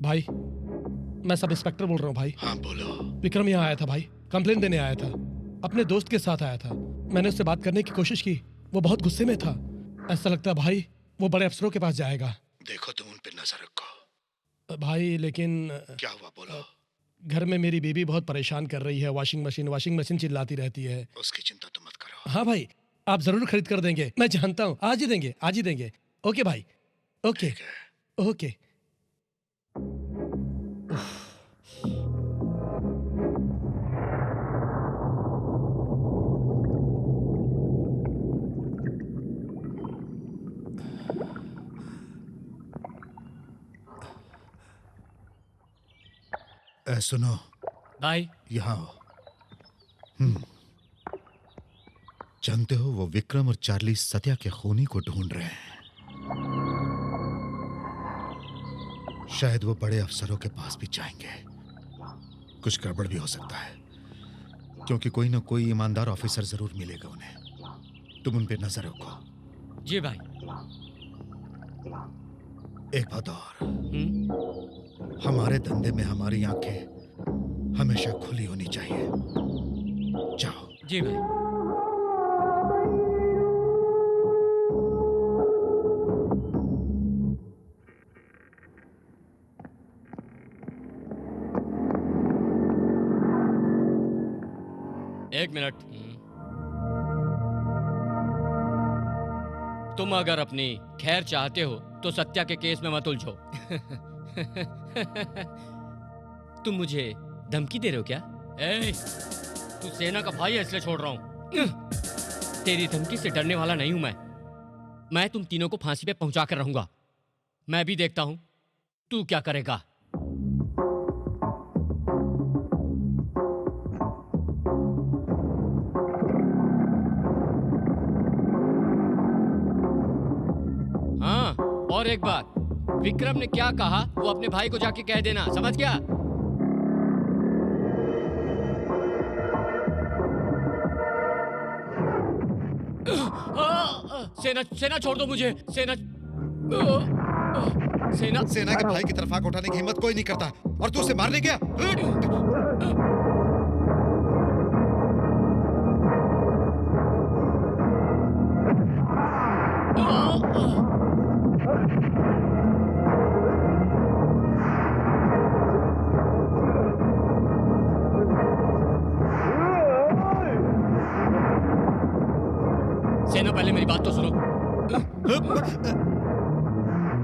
भाई, मैं सब इंस्पेक्टर बोल रहा हूँ भाई। हाँ बोलो। विक्रम यहाँ आया था भाई, कंप्लेन देने आया था। अपने दोस्त के साथ आया था। मैंने उससे बात करने की कोशिश की, वो बहुत गुस्से में था। ऐसा लगता है भाई वो बड़े अफसरों के पास जाएगा। देखो, तुम उन पे नजर रखो। भाई लेकिन क्या हुआ बोलो। घर में मेरी बीबी बहुत परेशान कर रही है। वॉशिंग मशीन चिल्लाती रहती है। उसकी चिंता तुम मत करो। हाँ भाई, आप जरूर खरीद कर देंगे, मैं जानता हूँ। आज ही देंगे, आज ही देंगे। ओके भाई, ओके ओके। सुनो भाई, यहाँ आओ। जानते हो, वो विक्रम और चार्ली सत्या के खूनी को ढूंढ रहे हैं। शायद वो बड़े अफसरों के पास भी जाएंगे। कुछ गड़बड़ भी हो सकता है, क्योंकि कोई ना कोई ईमानदार ऑफिसर जरूर मिलेगा उन्हें। तुम उन पे नजर रखो। जी भाई। एक बात और, हमारे धंधे में हमारी आंखें हमेशा खुली होनी चाहिए। जाओ। जी भाई। एक मिनट। तुम अगर अपनी खैर चाहते हो तो सत्या के केस में मत उलझो। तुम मुझे धमकी दे रहे हो क्या? ए, तू सेना का भाई है इसलिए छोड़ रहा हूं। तेरी धमकी से डरने वाला नहीं हूं मैं तुम तीनों को फांसी पे पहुंचा कर रहूंगा। मैं भी देखता हूं तू क्या करेगा। हाँ, और एक बात, विक्रम ने क्या कहा वो अपने भाई को जाके कह देना, समझ गया? सेना छोड़ दो मुझे। सेना के भाई की तरफ आंख उठाने की हिम्मत कोई नहीं करता, और तू उसे मारने गया।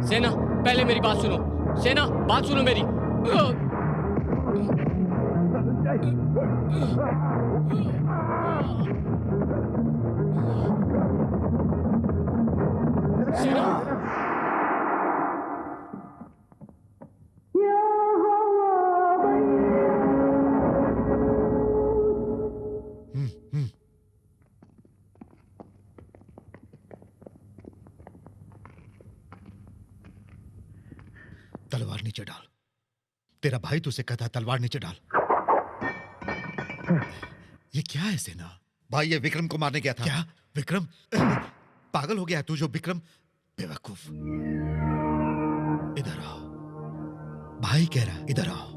सेना, पहले मेरी बात सुनो। सेना, बात सुनो मेरी। सेना, तलवार नीचे डाल। तेरा भाई तुझसे कहता है तलवार नीचे डाल। ये क्या है सेना? भाई ये विक्रम को मारने गया था। क्या विक्रम? पागल हो गया है तू? जो विक्रम? बेवकूफ। इधर आओ। भाई कह रहा है इधर आओ।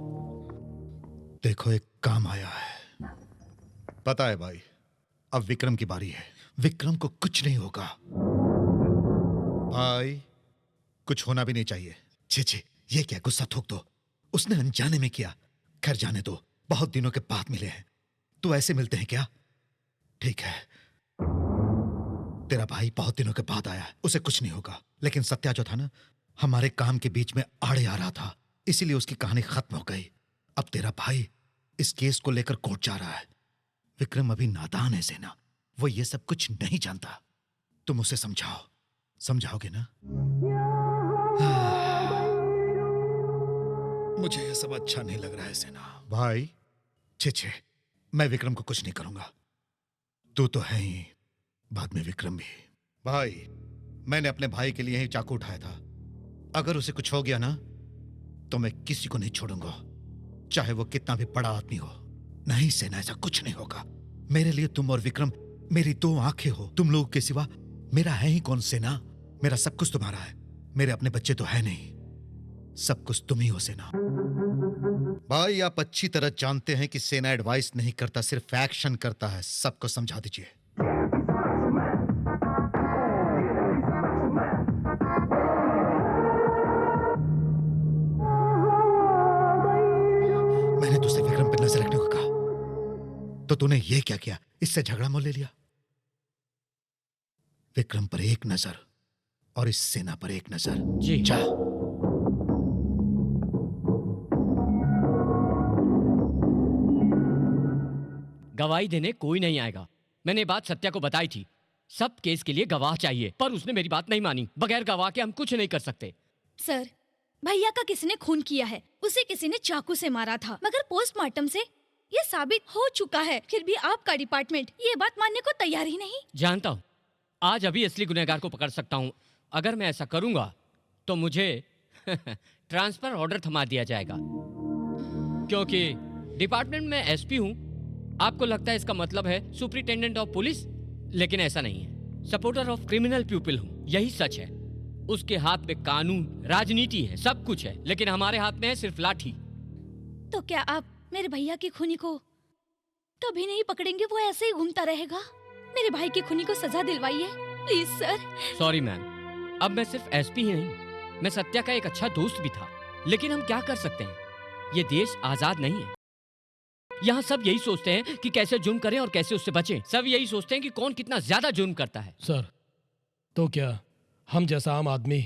देखो एक काम आया है। पता है भाई, अब विक्रम की बारी है। विक्रम को कुछ नहीं होगा भाई, कुछ होना भी नहीं चाहिए। छे छे, ये क्या, गुस्सा थूक दो। उसने अनजाने में किया। खैर जाने दो, बहुत दिनों के बाद मिले हैं तो ऐसे मिलते हैं क्या? ठीक है, तेरा भाई बहुत दिनों के बाद आया है, उसे कुछ नहीं होगा। लेकिन सत्या जो था ना, हमारे काम के बीच में आड़े आ रहा था, इसीलिए उसकी कहानी खत्म हो गई। अब तेरा भाई इस केस को लेकर कोर्ट जा रहा है। विक्रम अभी नादान है सेना, वो ये सब कुछ नहीं जानता। तुम उसे समझाओ, समझाओगे ना? मुझे यह सब अच्छा नहीं लग रहा है सेना। भाई छे छे, मैं विक्रम को कुछ नहीं करूंगा। तू तो है ही, बाद में विक्रम भी। भाई मैंने अपने भाई के लिए ही चाकू उठाया था। अगर उसे कुछ हो गया ना तो मैं किसी को नहीं छोड़ूंगा, चाहे वो कितना भी बड़ा आदमी हो। नहीं सेना, ऐसा कुछ नहीं होगा। मेरे लिए तुम और विक्रम मेरी दो आंखें हो। तुम लोगों के सिवा मेरा है ही कौन सेना? मेरा सब कुछ तुम्हारा है। मेरे अपने बच्चे तो है नहीं, सब कुछ तुम ही हो सेना। भाई आप अच्छी तरह जानते हैं कि सेना एडवाइस नहीं करता, सिर्फ एक्शन करता है। सबको समझा दीजिए। मैंने तुझसे विक्रम पर नजर रखने को कहा तो तूने ये क्या किया? इससे झगड़ा मोल ले लिया। विक्रम पर एक नजर और इस सेना पर एक नजर। जी। जा। गवाही देने कोई नहीं आएगा। मैंने बात सत्या को बताई थी। सब केस के लिए गवाह चाहिए, पर उसने मेरी बात नहीं मानी। बगैर गवाह के हम कुछ नहीं कर सकते। सर, भैया का किसी ने खून किया है, उसे किसी ने चाकू से मारा था, मगर पोस्टमार्टम से ये साबित हो चुका है। फिर भी आपका डिपार्टमेंट ये बात मानने को तैयार ही नहीं। जानता हूँ, आज अभी असली गुनहगार को पकड़ सकता हूँ। अगर मैं ऐसा करूंगा तो मुझे ट्रांसफर ऑर्डर थमा दिया जाएगा, क्योंकि डिपार्टमेंट में एसपी हूँ। आपको लगता है इसका मतलब है सुपरिटेंडेंट ऑफ पुलिस, लेकिन ऐसा नहीं है। सपोर्टर ऑफ क्रिमिनल पीपल हूँ, यही सच है। उसके हाथ में कानून, राजनीति है, सब कुछ है, लेकिन हमारे हाथ में है सिर्फ लाठी। तो क्या आप मेरे भैया की खूनी को कभी नहीं पकड़ेंगे? वो ऐसे ही घूमता रहेगा। मेरे भाई की खूनी को सजा दिलवाइए प्लीज सर। सॉरी मैम, अब मैं सिर्फ एसपी ही नहीं, मैं सत्या का एक अच्छा दोस्त भी था। लेकिन हम क्या कर सकते हैं, ये देश आजाद नहीं है। यहाँ सब यही सोचते हैं कि कैसे जुर्म करें और कैसे उससे बचें। सब यही सोचते हैं कि कौन कितना ज्यादा जुर्म करता है। सर, तो क्या हम जैसा आम आदमी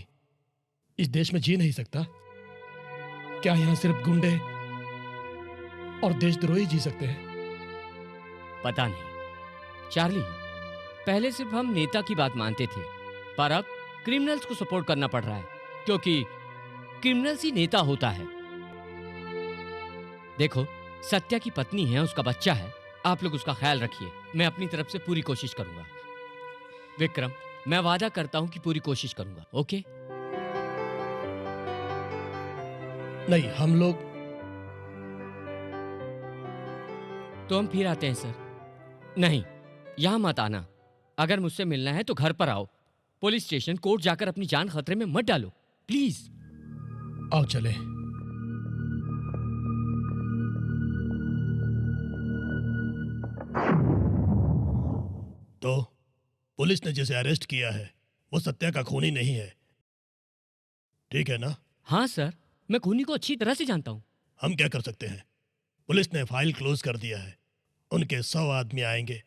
इस देश में जी नहीं सकता? क्या यहाँ सिर्फ गुंडे और देशद्रोही जी सकते हैं? पता नहीं चार्ली, पहले सिर्फ हम नेता की बात मानते थे, पर अब क्रिमिनल्स को सपोर्ट करना पड़ रहा है, क्योंकि क्रिमिनल्स ही नेता होता है। देखो, सत्या की पत्नी है, उसका बच्चा है, आप लोग उसका ख्याल रखिए। मैं अपनी तरफ से पूरी कोशिश करूंगा। विक्रम, मैं वादा करता हूं कि पूरी कोशिश करूंगा। ओके? नहीं, हम लोग तो हम फिर आते हैं सर। नहीं, यहां मत आना। अगर मुझसे मिलना है तो घर पर आओ। पुलिस स्टेशन, कोर्ट जाकर अपनी जान खतरे में मत डालो, प्लीज। आओ चले। तो पुलिस ने जिसे अरेस्ट किया है वो सत्या का खूनी नहीं है, ठीक है ना? हाँ सर, मैं खूनी को अच्छी तरह से जानता हूँ। हम क्या कर सकते हैं? पुलिस ने फाइल क्लोज कर दिया है। उनके 100 आदमी आएंगे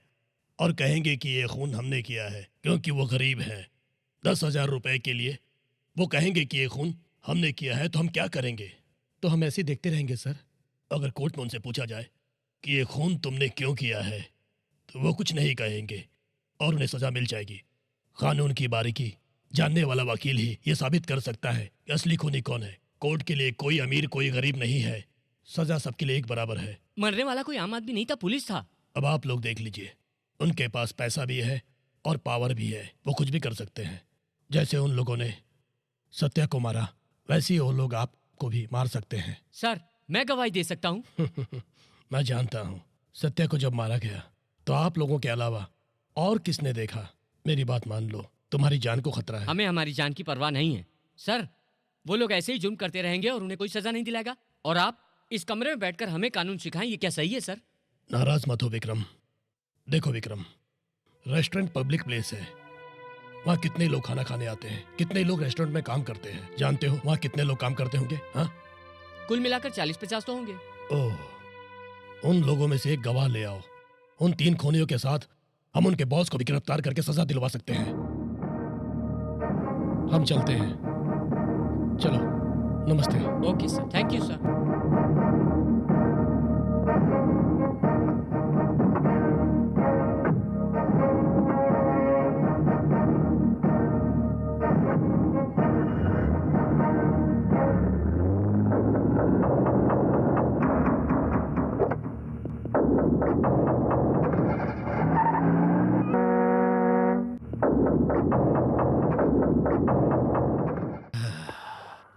और कहेंगे कि ये खून हमने किया है, क्योंकि वो गरीब हैं। 10,000 रुपए के लिए वो कहेंगे कि ये खून हमने किया है तो हम क्या करेंगे? तो हम ऐसे ही देखते रहेंगे सर। अगर कोर्ट में उनसे पूछा जाए कि ये खून तुमने क्यों किया है तो वो कुछ नहीं कहेंगे और उन्हें सजा मिल जाएगी। कानून की बारीकी जानने वाला वकील ही ये साबित कर सकता है कि असली खूनी कौन है। कोर्ट के लिए कोई अमीर कोई गरीब नहीं है, सजा सबके लिए एक बराबर है। मरने वाला कोई आम आदमी नहीं था, पुलिस था। अब आप लोग देख लीजिए, उनके पास पैसा भी है और पावर भी है, वो कुछ भी कर सकते हैं। जैसे उन लोगों ने सत्या को मारा वैसे ही वो लोग आपको भी मार सकते हैं। सर मैं गवाही दे सकता हूँ। मैं जानता हूँ सत्या को जब मारा गया तो आप लोगों के अलावा और किसने देखा? मेरी बात मान लो, तुम्हारी जान को खतरा है। हमें हमारी जान की परवाह नहीं है सर। वो लोग ऐसे ही जुर्म करते रहेंगे और उन्हें कोई सजा नहीं दिलाएगा, और आप इस कमरे में बैठकर हमें कानून सिखाएं, ये क्या सही है सर? नाराज मत हो विक्रम। देखो विक्रम, रेस्टोरेंट पब्लिक प्लेस है, वहाँ कितने लोग खाना खाने आते हैं, कितने लोग रेस्टोरेंट में काम करते हैं। जानते हो वहाँ कितने लोग काम करते होंगे? हाँ, कुल मिलाकर 40-50 तो होंगे। ओह, उन लोगों में से एक गवाह ले आओ। उन 3 खूनियों के साथ हम उनके बॉस को भी गिरफ्तार करके सजा दिलवा सकते हैं। हम चलते हैं, चलो, नमस्ते। Okay sir, thank you sir.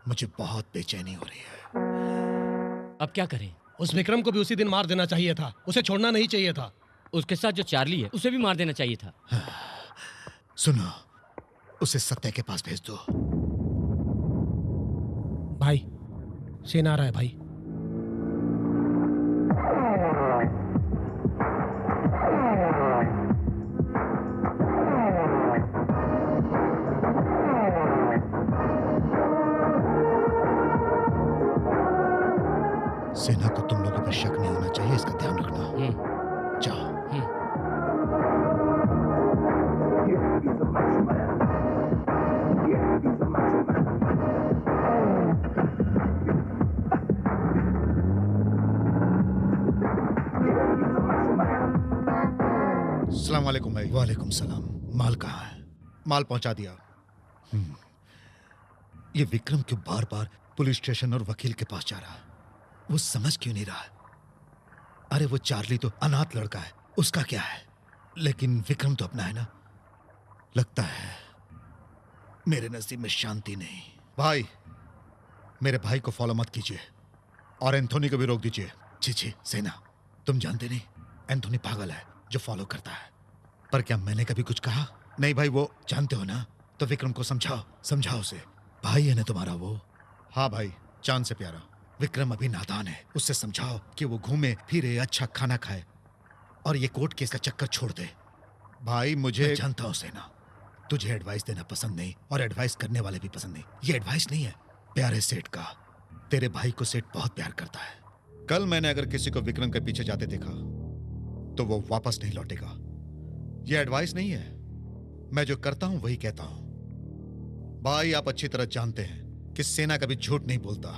मुझे बहुत बेचैनी हो रही है। अब क्या करें? उस विक्रम को भी उसी दिन मार देना चाहिए था, उसे छोड़ना नहीं चाहिए था। उसके साथ जो चार्ली है उसे भी मार देना चाहिए था। सुनो, उसे सत्या के पास भेज दो। भाई, सेना आ रहा है भाई। सेना को तुम लोगों पर शक नहीं होना चाहिए, इसका ध्यान रखना। जाओ। अस्सलाम वालेकुम भाई। वालेकुम सलाम। माल कहाँ है? माल पहुंचा दिया। ये विक्रम क्यों बार बार पुलिस स्टेशन और वकील के पास जा रहा है? वो समझ क्यों नहीं रहा है? अरे वो चार्ली तो अनाथ लड़का है, उसका क्या है? लेकिन विक्रम तो अपना है ना। लगता है मेरे नसीब में शांति नहीं। भाई, मेरे भाई को फॉलो मत कीजिए और एंथोनी को भी रोक दीजिए। जी जी सेना, तुम जानते नहीं, एंथोनी पागल है जो फॉलो करता है। पर क्या मैंने कभी कुछ कहा? नहीं भाई, वो जानते हो ना। तो विक्रम को समझाओ, समझाओ उसे। भाई है ना तुम्हारा वो? हाँ भाई, चांद से प्यारा। विक्रम अभी नादान है, उससे समझाओ कि वो घूमे फिरे, अच्छा खाना खाए और ये कोर्ट केस का चक्कर छोड़ दे। भाई मुझे जानता हूं सेना, तुझे एडवाइस देना पसंद नहीं और एडवाइस करने वाले भी पसंद नहीं। ये एडवाइस नहीं है प्यारे सेठ का। तेरे भाई को सेठ बहुत प्यार करता है। कल मैंने अगर किसी को विक्रम के पीछे जाते देखा तो वो वापस नहीं लौटेगा। ये एडवाइस नहीं है, मैं जो करता हूं वही कहता हूं। भाई आप अच्छी तरह जानते हैं कि सेना कभी झूठ नहीं बोलता।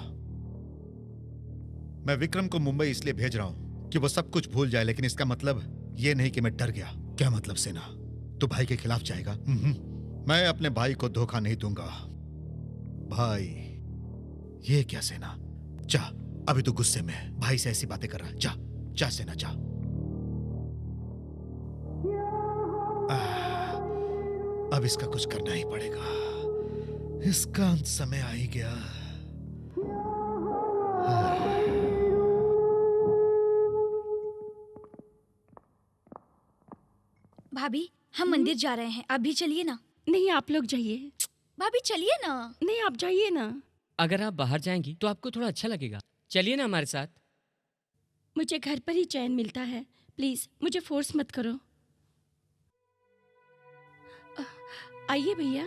मैं विक्रम को मुंबई इसलिए भेज रहा हूं कि वो सब कुछ भूल जाए, लेकिन इसका मतलब ये नहीं कि मैं डर गया। क्या मतलब सेना? तू भाई के खिलाफ जाएगा? मैं अपने भाई को धोखा नहीं दूंगा। भाई ये क्या सेना? जा, अभी तो गुस्से में है, भाई से ऐसी बातें कर रहा है। जा जा सेना जा। अब इसका कुछ करना ही पड़ेगा। इसका अंत समय आ ही गया। भाभी, हम मंदिर जा रहे हैं, आप भी चलिए ना। नहीं, आप लोग जाइए। भाभी चलिए ना। नहीं, आप जाइए ना। अगर आप बाहर जाएंगी तो आपको थोड़ा अच्छा लगेगा। चलिए ना हमारे साथ। मुझे घर पर ही चैन मिलता है, प्लीज मुझे फोर्स मत करो। आइए भैया।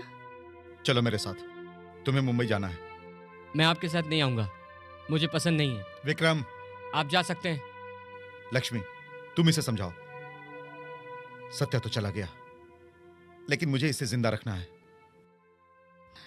चलो मेरे साथ, तुम्हें मुंबई जाना है। मैं आपके साथ नहीं आऊंगा, मुझे पसंद नहीं है। विक्रम। आप जा सकते हैं। लक्ष्मी, तुम इसे समझाओ। सत्या तो चला गया, लेकिन मुझे इसे जिंदा रखना है।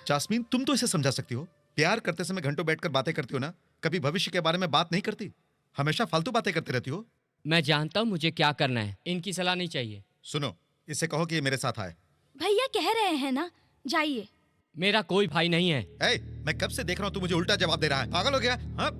जास्मीन, तुम तो इसे समझा सकती हो। प्यार करते समय घंटों बैठकर बातें करती हो ना, कभी भविष्य के बारे में बात नहीं करती, हमेशा फालतू बातें करती रहती हो। मैं जानता हूँ मुझे क्या करना है, इनकी सलाह नहीं चाहिए। सुनो, इसे कहो कि ये मेरे साथ आए। भैया कह रहे हैं ना, जाइए। मेरा कोई भाई नहीं है। ए, मैं कब से देख रहा हूं तू मुझे उल्टा जवाब दे रहा है। पागल हो गया? हाँ?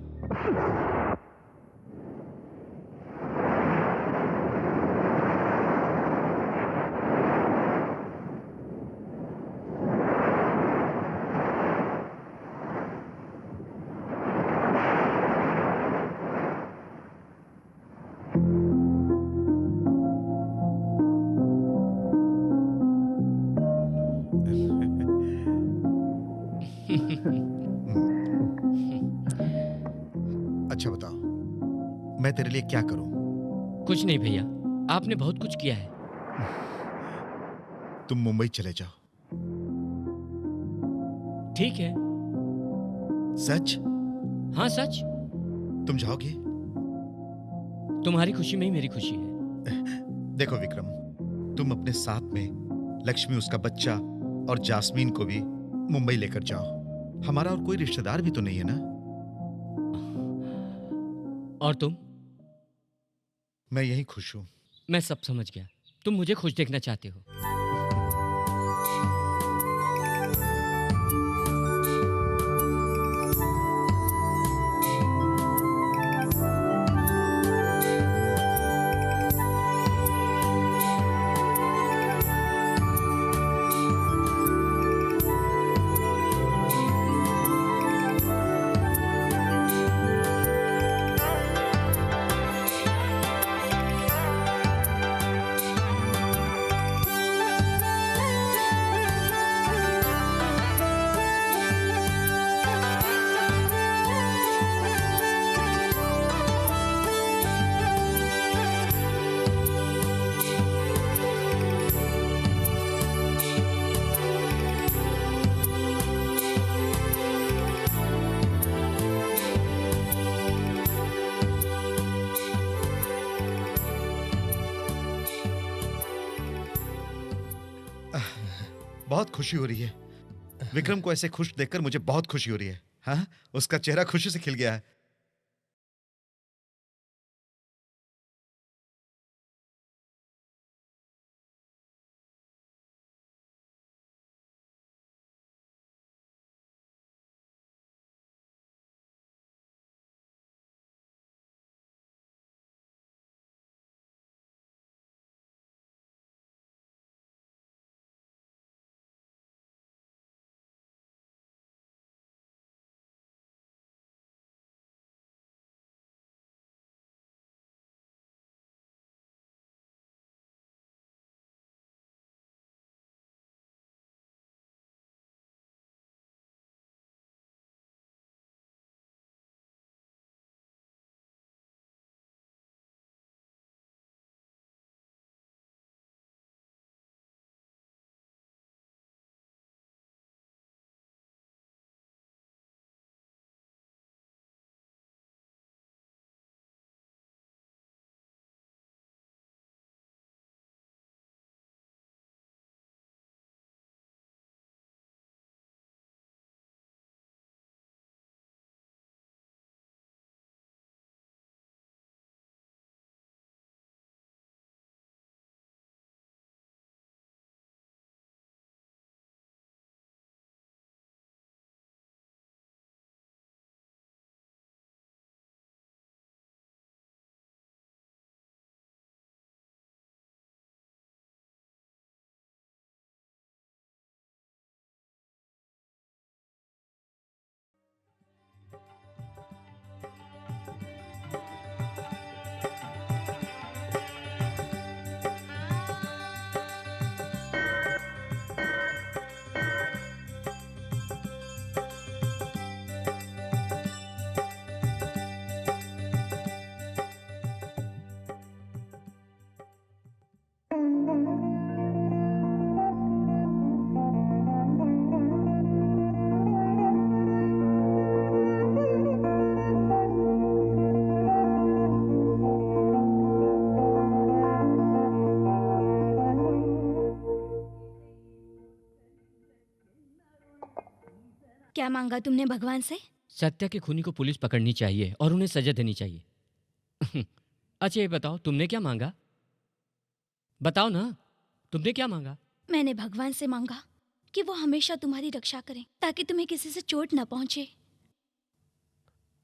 अच्छा बताओ, मैं तेरे लिए क्या करूं? कुछ नहीं भैया, आपने बहुत कुछ किया है। तुम मुंबई चले जाओ। ठीक है। सच? हाँ सच। तुम जाओगे? तुम्हारी खुशी में ही मेरी खुशी है। देखो विक्रम, तुम अपने साथ में लक्ष्मी, उसका बच्चा और जास्मीन को भी मुंबई लेकर जाओ। हमारा और कोई रिश्तेदार भी तो नहीं है ना। और तुम? मैं यहीं खुश हूं। मैं सब समझ गया, तुम मुझे खुश देखना चाहते हो। बहुत खुशी हो रही है। विक्रम को ऐसे खुश देखकर मुझे बहुत खुशी हो रही है। हाँ, उसका चेहरा खुशी से खिल गया है। क्या मांगा तुमने भगवान से? सत्या के खूनी को पुलिस पकड़नी चाहिए और उन्हें सजा देनी चाहिए। अच्छा ये बताओ तुमने क्या मांगा? बताओ ना, तुमने क्या मांगा? मैंने भगवान से मांगा कि वो हमेशा तुम्हारी रक्षा करें ताकि तुम्हें किसी से चोट न पहुंचे।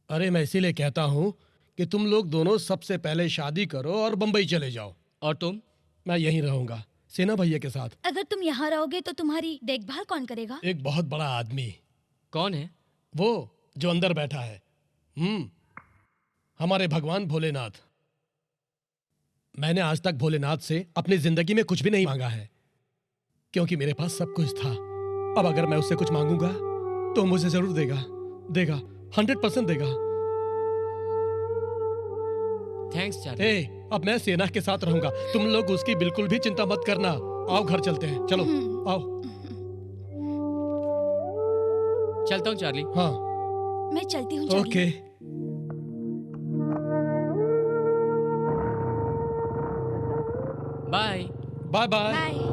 अरे मैं इसीलिए कहता हूँ कि तुम लोग दोनों सबसे पहले शादी करो और बंबई चले जाओ। और तुम? मैं यहीं रहूंगा सेना भैया के साथ। अगर तुम यहाँ रहोगे तो तुम्हारी देखभाल कौन करेगा? एक बहुत बड़ा आदमी, कौन है? वो जो अंदर बैठा है, हमारे भगवान भोलेनाथ। मैंने आज तक भोलेनाथ से अपनी जिंदगी में कुछ भी नहीं मांगा है, क्योंकि मेरे पास सब कुछ था। अब अगर मैं उससे कुछ मांगूंगा तो मुझे जरूर देगा 100% देगा। Thanks Charlie. अब मैं सेना के साथ रहूंगा, तुम लोग उसकी बिल्कुल भी चिंता मत करना। आओ घर चलते हैं, चलो आओ। चलता हूँ चार्ली। हाँ मैं चलती हूँ Charlie. Okay. Bye. Bye bye. Bye.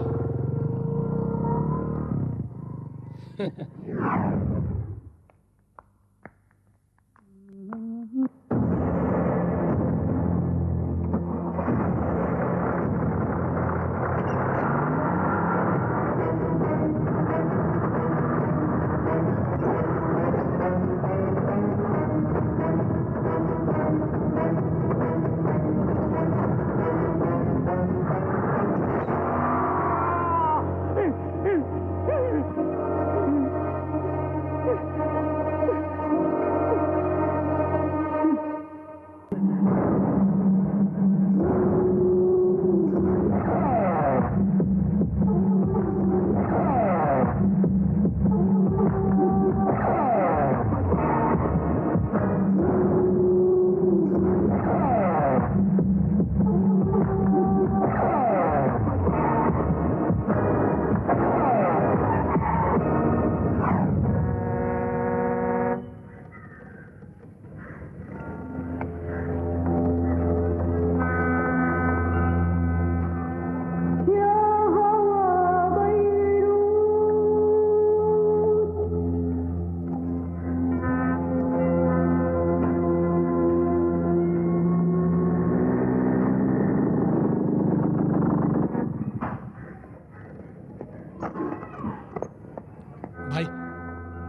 भाई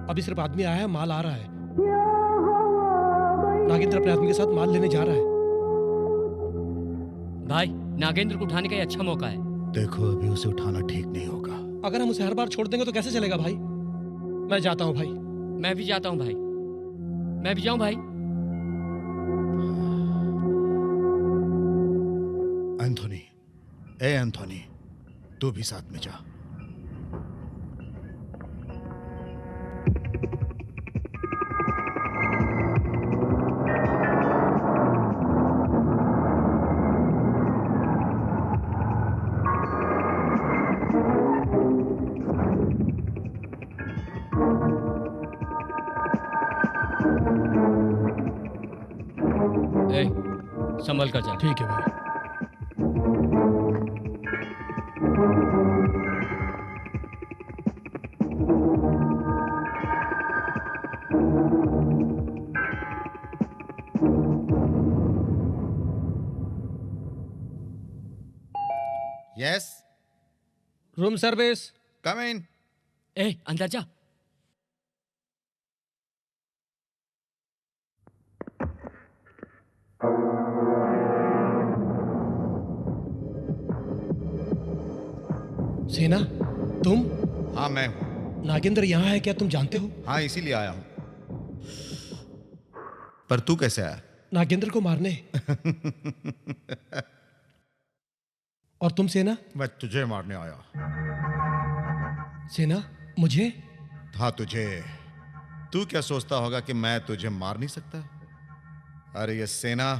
अभी सिर्फ आदमी आया है, माल आ रहा है। नागेंद्र अपने आदमी के साथ माल लेने जा रहा है। भाई नागेंद्र को उठाने का ये अच्छा मौका है। देखो अभी उसे उठाना ठीक नहीं होगा। अगर हम उसे हर बार छोड़ देंगे तो कैसे चलेगा भाई? मैं जाता हूँ भाई। मैं भी जाता हूँ भाई। मैं भी जाऊँ भाई। एंथोनी, ए एंथोनी, तू भी साथ में जा। ए, संभल कर जा। ठीक है भाई। Yes, room service. Come in. ए, अंदर जा। सेना, तुम? हाँ मैं हूं। नागेंद्र यहाँ है क्या, तुम जानते हो? हाँ इसीलिए आया हूं। पर तू कैसे आया? नागेंद्र को मारने। और तुम सेना? मैं तुझे मारने आया। सेना, मुझे? हाँ तुझे। तू क्या सोचता होगा कि मैं तुझे मार नहीं सकता? अरे ये सेना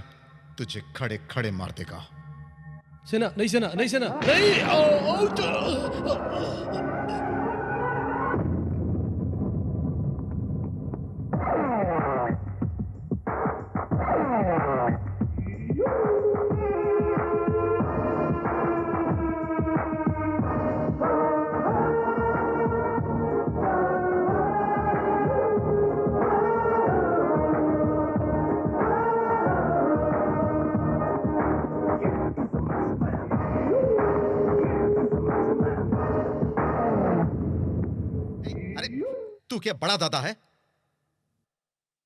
तुझे खड़े खड़े मार देगा। सेना नहीं, सेना नहीं, सेना नहीं। तू क्या बड़ा दादा है?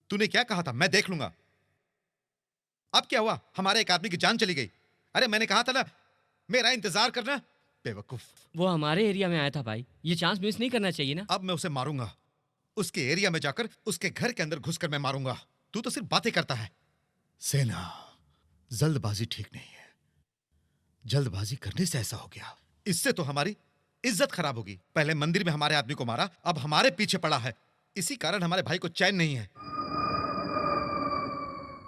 तूने क्या कहा था, मैं देख लूंगा। अब क्या हुआ? हमारे एक आदमी की जान चली गई। अरे मैंने कहा था ना, मेरा इंतजार करना। बेवकूफ। वो हमारे एरिया में आया था भाई, ये चांस मिस नहीं करना चाहिए ना। अब मैं उसे मारूंगा, उसके एरिया में जाकर उसके घर के अंदर घुसकर मैं मारूंगा। तू तो सिर्फ बातें करता है। सेना, जल्दबाजी ठीक नहीं है। जल्दबाजी करने से ऐसा हो गया। इससे तो हमारी इज्जत खराब होगी। पहले मंदिर में हमारे आदमी को मारा, अब हमारे पीछे पड़ा है। इसी कारण हमारे भाई को चैन नहीं है।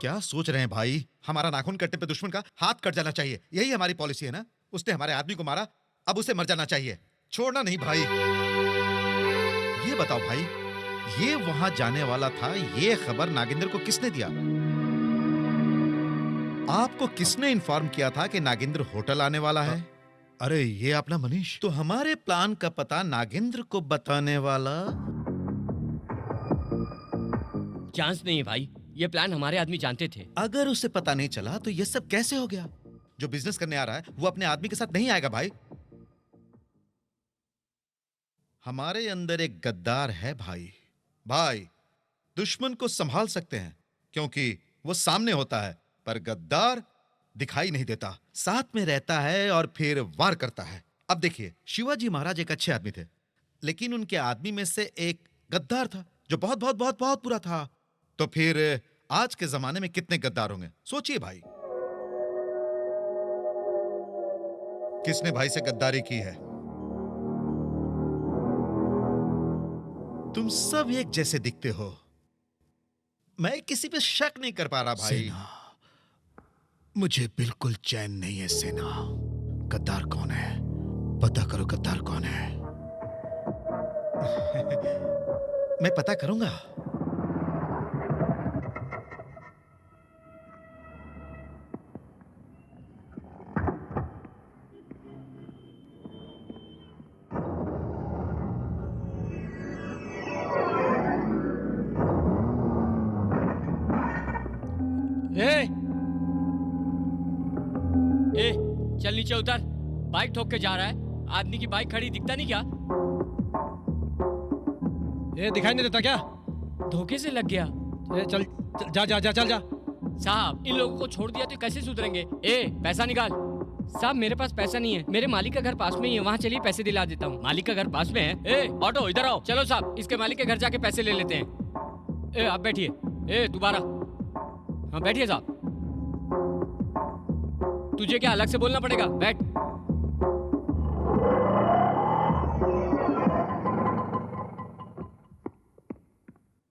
क्या सोच रहे हैं भाई? हमारा नाखून कटने पे दुश्मन का हाथ कट जाना चाहिए, यही हमारी पॉलिसी है ना। उसने हमारे आदमी को मारा, अब उसे मर जाना चाहिए, छोड़ना नहीं भाई। ये बताओ भाई, ये वहां जाने वाला था, ये खबर नागेंद्र को किसने दिया? आपको किसने इन्फॉर्म किया था कि नागेंद्र होटल आने वाला है? अरे ये अपना मनीष। तो हमारे प्लान का पता नागेंद्र को बताने वाला? चांस नहीं है भाई, ये प्लान हमारे आदमी जानते थे। अगर उसे पता नहीं चला तो ये सब कैसे हो गया? जो बिजनेस करने आ रहा है वो अपने आदमी के साथ नहीं आएगा भाई। हमारे अंदर एक गद्दार है भाई। भाई, दुश्मन को संभाल सकते हैं क्योंकि वो सामने होता है, पर गद्दार दिखाई नहीं देता, साथ में रहता है और फिर वार करता है। अब देखिए, शिवाजी महाराज एक अच्छे आदमी थे, लेकिन उनके आदमी में से एक गद्दार था जो बहुत बहुत बहुत बहुत बुरा था। तो फिर आज के जमाने में कितने गद्दार होंगे, सोचिए भाई। किसने भाई से गद्दारी की है? तुम सब एक जैसे दिखते हो। मैं किसी पे शक नहीं कर पा रहा भाई। सेना, मुझे बिल्कुल चैन नहीं है सेना। गद्दार कौन है? पता करो गद्दार कौन है। मैं पता करूंगा। ए, चल नीचे उतर। बाइक ठोक के जा रहा है, आदमी की बाइक खड़ी दिखता नहीं क्या? ये दिखाई नहीं देता क्या? धोखे से लग गया। ए, चल जा जा जा चल जा। साहब, इन लोगों को छोड़ दिया तो कैसे सुधरेंगे? ए, पैसा निकाल। साहब, मेरे पास पैसा नहीं है, मेरे मालिक का घर पास में ही है, वहाँ चलिए पैसे दिला देता हूँ। मालिक का घर पास में है। ए, ऑटो इधर आओ। चलो साहब, इसके मालिक के घर जाके पैसे ले लेते हैं। ए, आप बैठिए। ए, दोबारा। हाँ बैठिए साहब। तुझे क्या अलग से बोलना पड़ेगा? बैठ।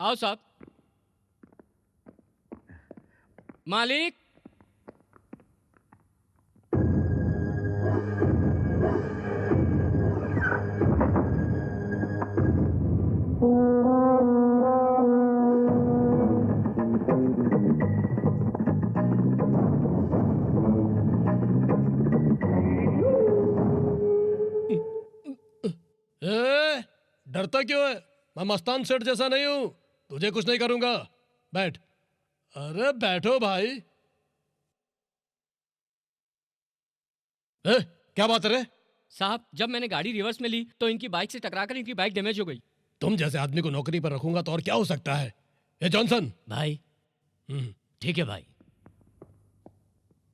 आओ साहब। मालिक। डरता क्यों है? मैं मस्तान सेठ जैसा नहीं हूं, तुझे कुछ नहीं करूंगा। बैठ। अरे बैठो भाई। क्या बात है रे? साहब, जब मैंने गाड़ी रिवर्स में ली तो इनकी बाइक से टकराकर इनकी बाइक डैमेज हो गई। तुम जैसे आदमी को नौकरी पर रखूंगा तो और क्या हो सकता है? ये जॉनसन। भाई। ठीक है भाई।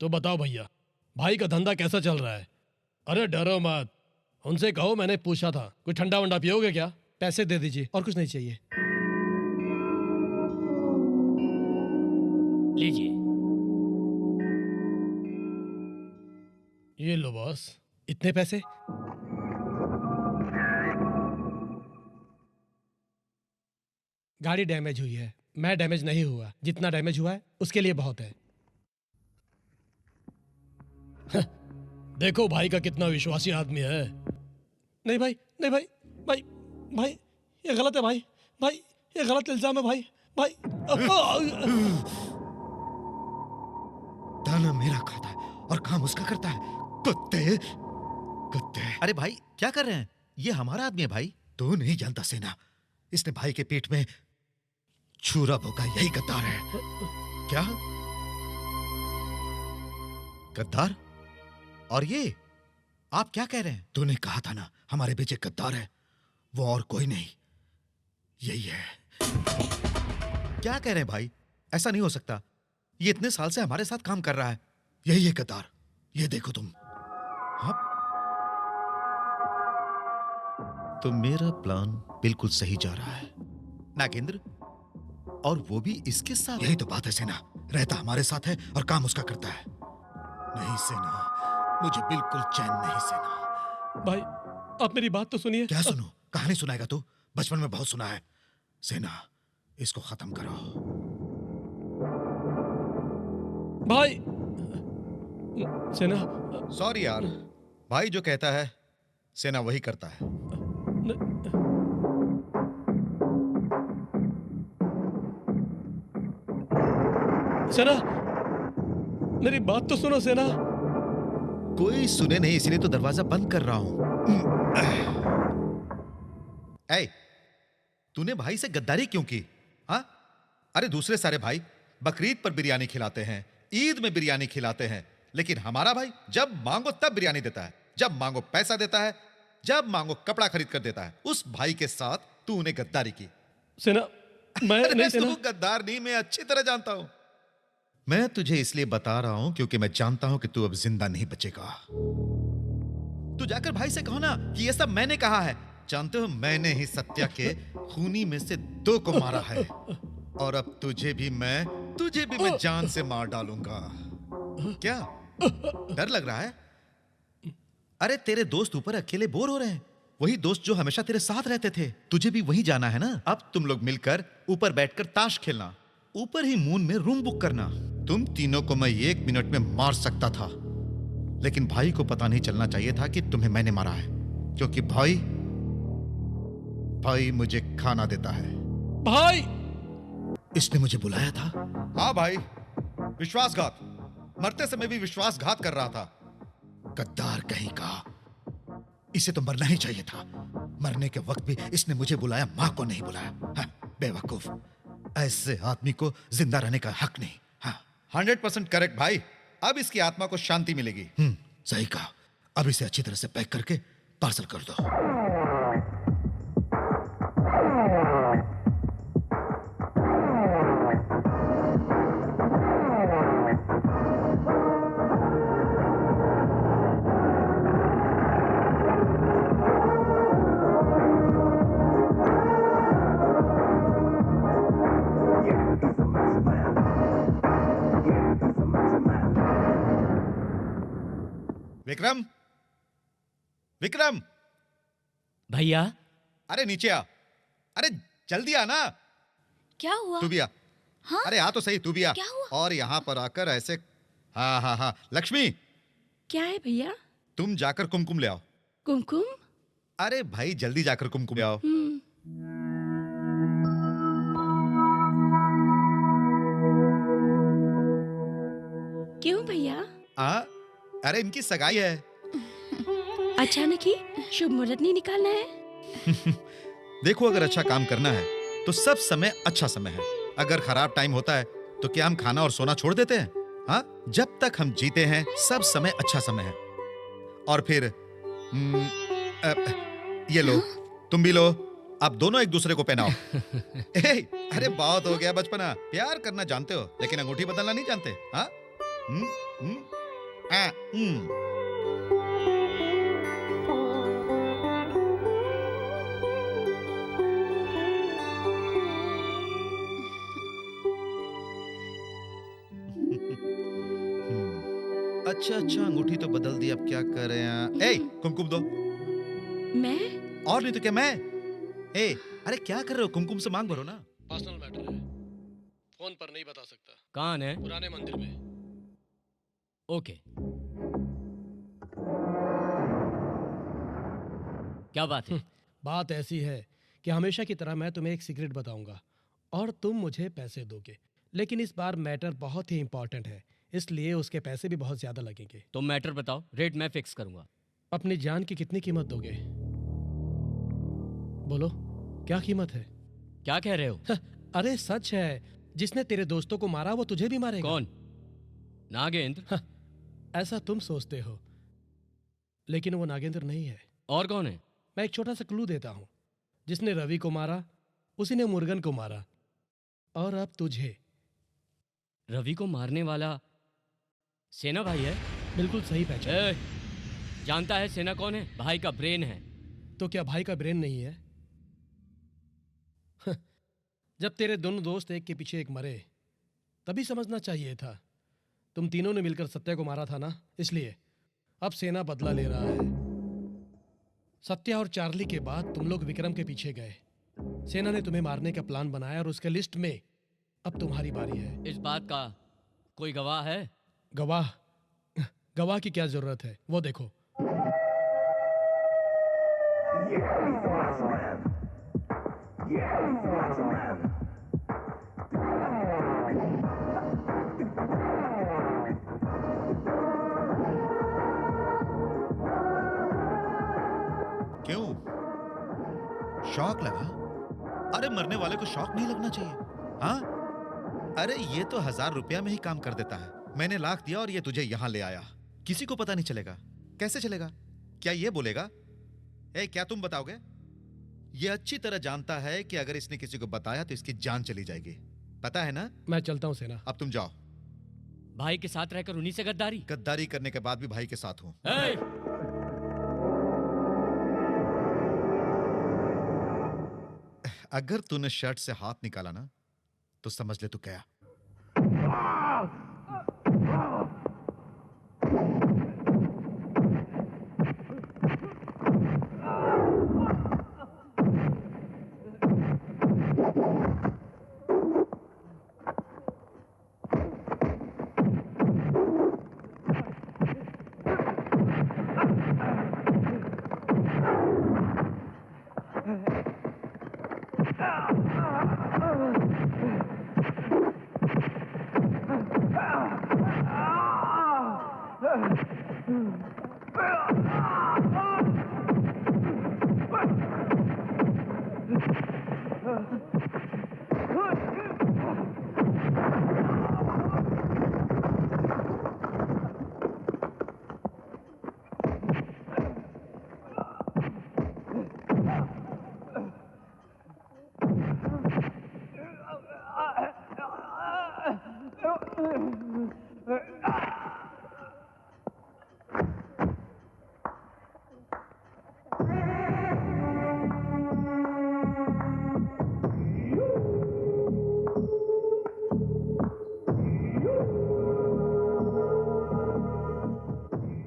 तो बताओ भैया, भाई का धंधा कैसा चल रहा है? अरे डरो मत, उनसे कहो मैंने पूछा था। कुछ ठंडा वंडा पियोगे क्या? पैसे दे दीजिए, और कुछ नहीं चाहिए। लीजिए। ये लो बॉस, इतने पैसे। गाड़ी डैमेज हुई है, मैं डैमेज नहीं हुआ। जितना डैमेज हुआ है उसके लिए बहुत है। देखो भाई का कितना विश्वासी आदमी है। नहीं भाई, नहीं भाई, भाई भाई ये गलत है भाई, भाई ये गलत इल्जाम है भाई, भाई। दाना मेरा खाता है और काम उसका करता है। कुत्ते, कुत्ते। अरे भाई क्या कर रहे हैं? ये हमारा आदमी है भाई। तू नहीं जानता सेना, इसने भाई के पेट में छुरा भोंका, यही गद्दार है। क्या गद्दार? और ये आप क्या कह रहे हैं? तूने कहा था ना हमारे पीछे गद्दार है, वो और कोई नहीं, यही है। क्या कह रहे हैं भाई? ऐसा नहीं हो सकता। ये इतने साल से हमारे साथ काम कर रहा है। यही है गद्दार। ये देखो तुम। हाँ? तो मेरा प्लान बिल्कुल सही जा रहा है नागेंद्र, और वो भी इसके साथ। यही तो बात है सेना, रहता हमारे साथ है और काम उसका करता है। नहीं सेना, मुझे बिल्कुल चैन नहीं सेना। भाई आप मेरी बात तो सुनिए। क्या सुनूं? कहानी सुनाएगा तू? बचपन में बहुत सुना है। सेना, इसको खत्म करो। भाई सेना। सॉरी यार, भाई जो कहता है सेना वही करता है। सेना मेरी बात तो सुनो सेना। कोई सुने नहीं, इसीलिए तो दरवाजा बंद कर रहा हूं। ऐ, तूने भाई से गद्दारी क्यों की? हाँ? अरे दूसरे सारे भाई बकरीद पर बिरयानी खिलाते हैं, ईद में बिरयानी खिलाते हैं, लेकिन हमारा भाई जब मांगो तब बिरयानी देता है, जब मांगो पैसा देता है, जब मांगो कपड़ा खरीद कर देता है। उस भाई के साथ तूने गद्दारी की। सेना मैं नहीं सेना। तू गद्दार नहीं, मैं अच्छी तरह जानता हूं। मैं तुझे इसलिए बता रहा हूं क्योंकि मैं जानता हूं कि तू अब जिंदा नहीं बचेगा। तू जाकर भाई से कहो ना कि ये सब मैंने कहा है। जानते हो, मैंने ही सत्या के खूनी में से 2 को मारा है, और अब तुझे भी मैं जान से मार डालूंगा। क्या डर लग रहा है? अरे तेरे दोस्त ऊपर अकेले बोर हो रहे हैं, वही दोस्त जो हमेशा तेरे साथ रहते थे। तुझे भी वही जाना है ना? अब तुम लोग मिलकर ऊपर बैठकर ताश खेलना, ऊपर ही मून में रूम बुक करना। तुम तीनों को मैं 1 मिनट में मार सकता था, लेकिन भाई को पता नहीं चलना चाहिए था कि तुम्हें मैंने मारा है, क्योंकि भाई मुझे खाना देता है। भाई इसने मुझे बुलाया था। हाँ भाई, विश्वासघात। मरते समय भी विश्वासघात कर रहा था। गद्दार कहीं का। इसे तो मरना ही चाहिए था। मरने के वक्त भी इसने मुझे बुलाया, मां को नहीं बुलाया। हाँ, बेवकूफ। ऐसे आदमी को जिंदा रहने का हक नहीं। हाँ, 100% करेक्ट भाई। अब इसकी आत्मा को शांति मिलेगी। सही कहा। अब इसे अच्छी तरह से पैक करके पार्सल कर दो। विक्रम, विक्रम, भैया अरे नीचे आ। अरे जल्दी आ ना। क्या हुआ? तू भी आ। हाँ? अरे आ तो सही, तू भी आ। क्या हुआ? और यहाँ पर आकर ऐसे। हाँ हाँ हाँ, लक्ष्मी, क्या है भैया? तुम जाकर कुमकुम ले आओ। कुमकुम? अरे भाई जल्दी जाकर कुमकुम ले आओ। क्यों भैया? अरे इनकी सगाई है। अचानक ही शुभ मुहूर्त नहीं निकालना है? देखो, अगर अच्छा काम करना है तो सब समय अच्छा समय है। अगर खराब टाइम होता है तो क्या हम खाना और सोना छोड़ देते हैं? हाँ, जब तक हम जीते हैं सब समय अच्छा समय है। और फिर ये लो, तुम भी लो। आप दोनों एक दूसरे को पहनाओ। अरे बहुत हो गया बचपना। प्यार करना जानते हो, लेकिन अंगूठी बदलना नहीं जानते। हाँ? अच्छा अच्छा, अंगूठी तो बदल दी, अब क्या करें? ए, कुमकुम दो। मैं? और नहीं तो क्या मैं? ए, अरे क्या कर रहे हो? कुमकुम से मांग भरो ना। पर्सनल मैटर है, फोन पर नहीं बता सकता। कौन है? पुराने मंदिर में। ओके। क्या बात है? बात ऐसी है कि हमेशा की तरह मैं तुम्हें एक सीक्रेट बताऊंगा और तुम मुझे पैसे दोगे, लेकिन इस बार मैटर बहुत ही इंपॉर्टेंट है, इसलिए उसके पैसे भी बहुत ज्यादा लगेंगे। तुम मैटर बताओ, रेट मैं फिक्स करूंगा। अपनी जान की कितनी कीमत दोगे? बोलो, क्या कीमत है? क्या कह रहे हो? अरे सच है, जिसने तेरे दोस्तों को मारा वो तुझे भी मारेगा। कौन? नागेंद्र? ऐसा तुम सोचते हो, लेकिन वो नागेंद्र नहीं है। और कौन है? मैं एक छोटा सा क्लू देता हूं। जिसने रवि को मारा उसी ने मुर्गन को मारा और अब तुझे। रवि को मारने वाला सेना भाई है? बिल्कुल सही पहचान। ए, जानता है सेना कौन है? भाई का ब्रेन है। तो क्या भाई का ब्रेन नहीं है? जब तेरे दोनों दोस्त एक के पीछे एक मरे तभी समझना चाहिए था। तुम तीनों ने मिलकर सत्या को मारा था ना, इसलिए अब सेना बदला ले रहा है। सत्या और चार्ली के बाद तुम लोग विक्रम के पीछे गए। सेना ने तुम्हें मारने का प्लान बनाया और उसके लिस्ट में अब तुम्हारी बारी है। इस बात का कोई गवाह है? गवाह? गवाह की क्या जरूरत है, वो देखो। क्यों शौक लगा? अरे मरने वाले को शौक नहीं लगना चाहिए। हाँ, अरे ये तो 1000 रुपया में ही काम कर देता है। मैंने लाख दिया और ये तुझे यहां ले आया। किसी को पता नहीं चलेगा। कैसे चलेगा? क्या ये बोलेगा क्या तुम बताओगे? ये अच्छी तरह जानता है कि अगर इसने किसी को बताया तो इसकी जान चली जाएगी। पता है ना? मैं चलता हूं सेना। अब तुम जाओ। भाई के साथ रहकर उन्हीं से गद्दारी? गद्दारी करने के बाद भी भाई के साथ हूं। ए! अगर तूने शर्ट से हाथ निकाला ना तो समझ ले तू गया।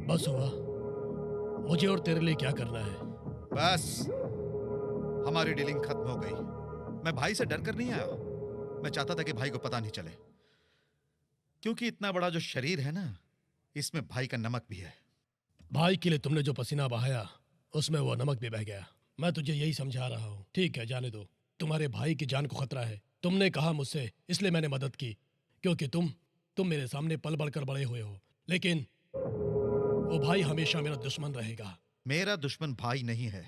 बस हुआ। मुझे और तेरे लिए क्या करना है? बस हमारी डीलिंग खत्म हो गई। मैं भाई से डर कर नहीं आया। मैं चाहता था कि भाई को पता नहीं चले, क्योंकि इतना बड़ा जो शरीर है ना, इसमें भाई का नमक भी है। भाई के लिए तुमने जो पसीना बहाया उसमें वो नमक भी बह गया। मैं तुझे यही समझा रहा हूँ। ठीक है, जाने दो। तुम्हारे भाई की जान को खतरा है। तुमने कहा मुझसे, इसलिए मैंने मदद की, क्योंकि तुम मेरे सामने पल बढ़कर बड़े हुए हो। लेकिन वो भाई हमेशा मेरा दुश्मन रहेगा। मेरा दुश्मन भाई नहीं है।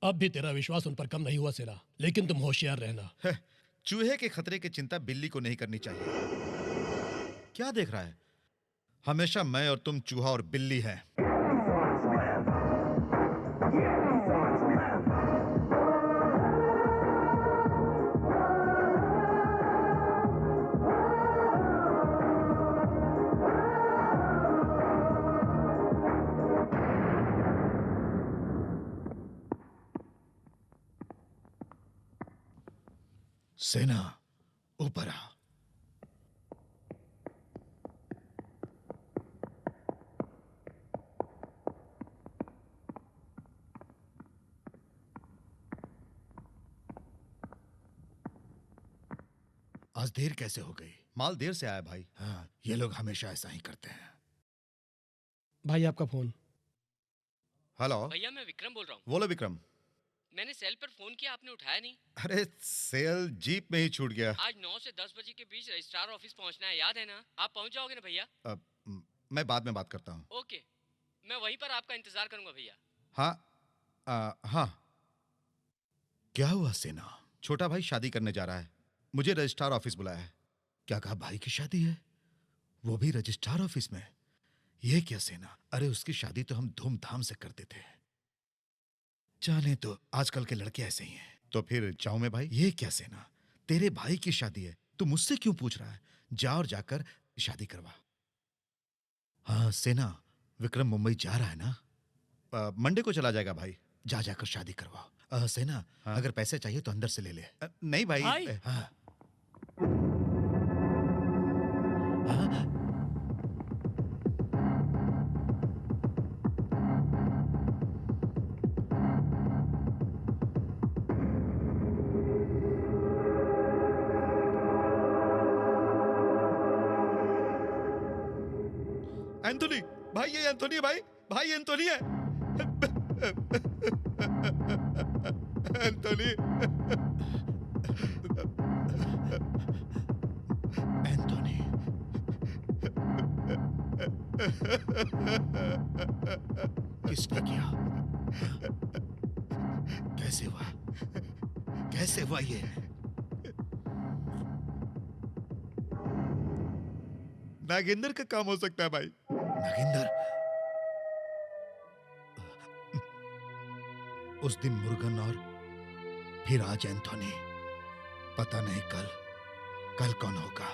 अब भी तेरा विश्वास उन पर कम नहीं हुआ सेना, लेकिन तुम होशियार रहना। चूहे के खतरे की चिंता बिल्ली को नहीं करनी चाहिए। क्या देख रहा है? हमेशा मैं और तुम चूहा और बिल्ली हैं। सेना ऊपर आ। आज देर कैसे हो गई? माल देर से आया भाई। हाँ, ये लोग हमेशा ऐसा ही करते हैं। भाई आपका फोन। हेलो भैया मैं विक्रम बोल रहा हूँ। बोलो विक्रम। मैंने सेल पर फोन किया, आपने उठाया नहीं। अरे सेल जीप में ही छूट गया। आज 9 से 10 बजे के बीच रजिस्ट्रार ऑफिस पहुंचना है, याद है ना? आप पहुंच जाओगे ना भैया? मैं बाद में बात करता हूँ। ओके, मैं वहीं पर आपका इंतजार करूंगा भैया। हाँ हाँ। क्या हुआ सेना? छोटा भाई शादी करने जा रहा है। मुझे रजिस्ट्रार ऑफिस बुलाया है। क्या कहा? भाई की शादी है, वो भी रजिस्ट्रार ऑफिस में? ये क्या सेना? अरे उसकी शादी तो हम धूमधाम से करते थे। जाने तो आजकल के लड़के ऐसे ही हैं। तो फिर जाऊं मैं भाई? ये क्या सेना, तेरे भाई की शादी है, तू मुझसे क्यों पूछ रहा है? जा और जाकर शादी करवा। हाँ सेना, विक्रम मुंबई जा रहा है ना? मंडे को चला जाएगा भाई। जा जाकर शादी करवाओ। सेना, हाँ? अगर पैसे चाहिए तो अंदर से ले ले। नहीं भाई। भाई? हाँ। एंथोनी भाई, ये एंथोनी है भाई, भाई एंथोनी है। एंथोनी, एंथोनी, किसने किया? कैसे हुआ? कैसे हुआ ये? नागेंद्र का काम हो सकता है भाई। नागेंद्र? उस दिन मुर्गन और फिर आज एंथोनी। पता नहीं कल कौन होगा,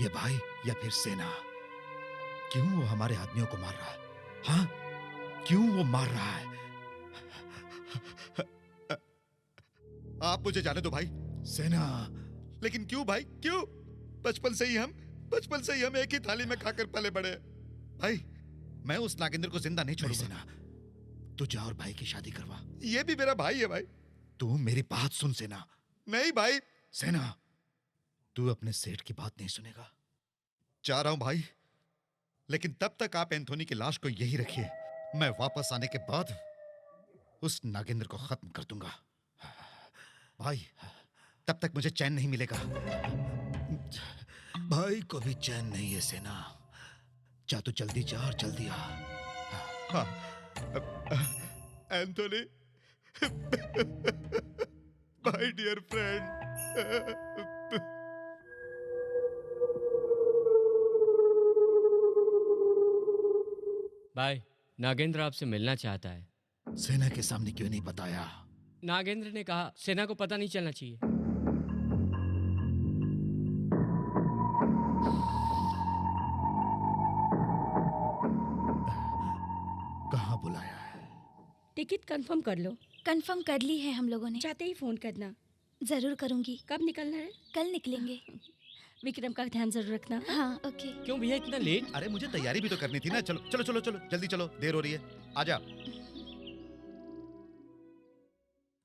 ये भाई या फिर सेना। क्यों वो हमारे आदमियों को मार रहा है? हाँ, क्यों वो मार रहा है? आप मुझे जाने दो भाई। सेना, लेकिन क्यों भाई, क्यों? बचपन से ही हम एक ही थाली में खाकर पले बड़े। भाई, मैं उस नागेंद्र को जिंदा नहीं छोड़ूंगा। सेना, तू जा और भाई की शादी करवा। ये भी मेरा भाई है भाई। तू मेरी बात सुन सेना। नहीं भाई। सेना, तू अपने सेठ की बात नहीं सुनेगा। जा रहा हूं भाई, लेकिन तब तक आप एंथोनी की लाश को यही रखिए। मैं वापस आने के बाद उस नागेंद्र को खत्म कर दूंगा। भाई, तब तक मुझे चैन नहीं मिलेगा। भाई को भी चैन नहीं है सेना। जा तू जल्दी जा और जल्दी आ। हाँ, एंथोनी, माय डियर फ्रेंड। भाई, नागेंद्र आपसे मिलना चाहता है। सेना के सामने क्यों नहीं बताया? नागेंद्र ने कहा सेना को पता नहीं चलना चाहिए। कहाँ बुलाया है? टिकट कंफर्म कर लो। कंफर्म कर ली है हम लोगों ने। चाहते ही फोन करना। जरूर करूंगी। कब निकलना है? कल निकलेंगे। विक्रम का ध्यान जरूर रखना। हाँ, ओके। क्यों भैया इतना लेट? अरे मुझे तैयारी भी तो करनी थी ना। चलो चलो चलो चलो, जल्दी चलो, देर हो रही है। आजा।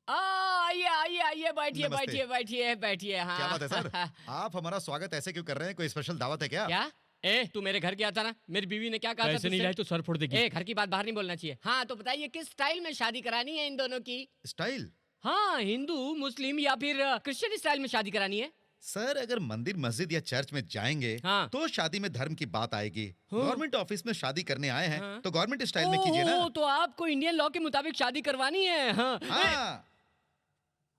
आइए आइए आइए, बैठिए नमस्ते। बैठिए बैठिए बैठिए। हाँ, क्या बात है सर? आप हमारा स्वागत ऐसे क्यों कर रहे हैं? कोई स्पेशल दावत है क्या? क्या? ए, तू मेरे घर गया था ना? मेरी बीवी ने क्या कहा था? पैसे नहीं लाए तो सर फोड़ देगी। ए, घर की बात बाहर नहीं बोलना चाहिए। हाँ, तो बताइए किस स्टाइल में शादी करानी है इन दोनों की? स्टाइल? हाँ, हिंदू, मुस्लिम या फिर क्रिश्चियन स्टाइल में शादी करानी है? सर, अगर मंदिर, मस्जिद या चर्च में जाएंगे हाँ। तो शादी में धर्म की बात आएगी। हाँ। गवर्नमेंट ऑफिस में शादी करने आए हैं हाँ। तो गवर्नमेंट स्टाइल में कीजिए ना। ओह, तो आपको इंडियन लॉ के मुताबिक शादी करवानी है? हाँ। हाँ।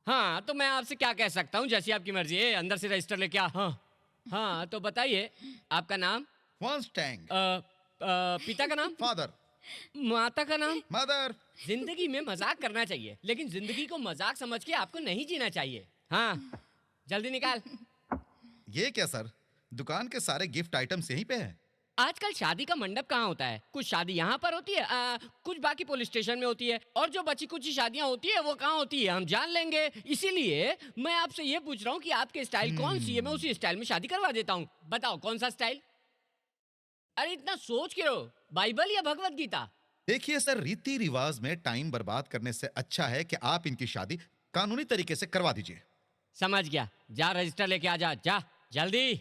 हाँ, तो मैं आपसे क्या कह सकता हूँ, जैसी आपकी मर्जी है। अंदर से रजिस्टर लेके आ। हाँ हाँ, तो बताइए आपका नाम? फॉन्स्टैंग। पिता का नाम? फादर। माता का नाम? मदर। जिंदगी में मजाक करना चाहिए, लेकिन जिंदगी को मजाक समझ के आपको नहीं जीना चाहिए। हाँ, जल्दी निकाल। ये क्या सर, दुकान के सारे गिफ्ट आइटम्स यहीं पे हैं। आजकल शादी का मंडप कहाँ होता है? कुछ शादी यहाँ पर होती है, कुछ बाकी पुलिस स्टेशन में होती है, और जो बची कुछ शादियाँ होती है वो कहाँ होती है हम जान लेंगे। इसीलिए मैं आपसे ये पूछ रहा हूँ कि आपके स्टाइल कौन सी है, मैं उसी स्टाइल में शादी करवा देता हूँ। बताओ कौन सा स्टाइल? अरे इतना सोच क्यों? बाइबल या भगवत गीता? देखिए सर, रीति रिवाज में टाइम बर्बाद करने से अच्छा है कि आप इनकी शादी कानूनी तरीके से करवा दीजिए। समझ गया, जा रजिस्टर लेके आ जा, जा जल्दी।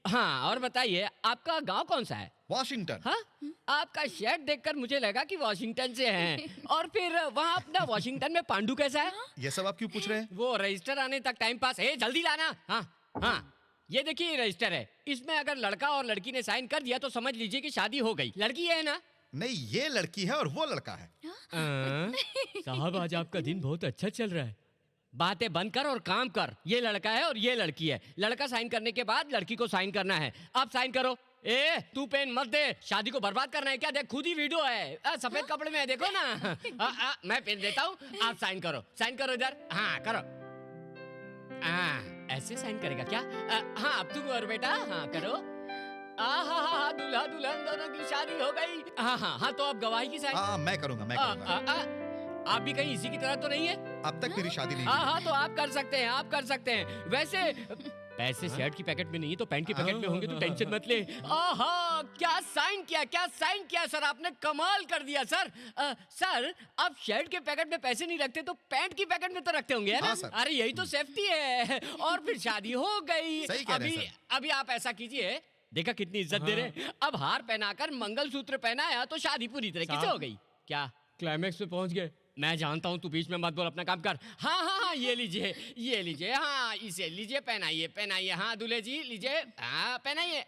हाँ, और बताइए आपका गांव कौन सा है? वॉशिंगटन। हाँ, आपका शर्ट देखकर मुझे लगा कि वॉशिंगटन से हैं। और फिर वहाँ अपना वॉशिंगटन में पांडु कैसा है? ये सब आप क्यों पूछ रहे हैं? वो रजिस्टर आने तक टाइम पास है, जल्दी लाना। हाँ हाँ, ये देखिए रजिस्टर है, इसमें अगर लड़का और लड़की ने साइन कर दिया तो समझ लीजिए कि शादी हो गई। लड़की है ना? नहीं, ये लड़की है और वो लड़का है। साहब, आज आपका दिन बहुत अच्छा चल रहा है। बातें बंद कर और काम कर। ये लड़का है और ये लड़की है। लड़का साइन करने के बाद लड़की को साइन करना है। आप साइन करो। ए, तू पेन मत दे, शादी को बर्बाद करना है क्या? देख, खुद ही वीडियो है, सफेद कपड़े में है, देखो ना। मैं पेन देता हूँ, आप साइन करो। साइन करो इधर। हाँ करो। ऐसे साइन करेगा क्या? हाँ अब तुम और बेटा हाँ करो। हाँ दूल्हा दुल्हन दोनों की शादी हो गई। हाँ तो अब गवाही की साइन। हाँ मैं करूंगा। आप भी कहीं इसी की तरह तो नहीं है? अब तक मेरी शादी नहीं हाँ हुई। तो आप कर सकते हैं। वैसे पैसे शर्ट की पैकेट में नहीं तो पैंट की पैकेट में होंगे, तो टेंशन मत ले। क्या साइन किया सर, आपने कमाल कर दिया सर। सर आप शर्ट के पैकेट में पैसे नहीं रखते तो पैंट की पैकेट में तो रखते होंगे, है ना? हाँ, सर। अरे यही तो सेफ्टी है। और फिर शादी हो गई। सही कह रहे हैं, सर। अभी आप ऐसा कीजिए, देखा कितनी इज्जत दे रहे। अब हार पहनाकर मंगलसूत्र पहनाया तो शादी पूरी तरीके से हो गई। क्या क्लाइमैक्स पे पहुंच गए? मैं जानता हूँ, तू बीच में मत बोल, अपना काम कर। हाँ ये लीजिए। हाँ इसे लीजिए, पहनाइए। हाँ दूल्हे जी लीजिए, हाँ पहनाइए।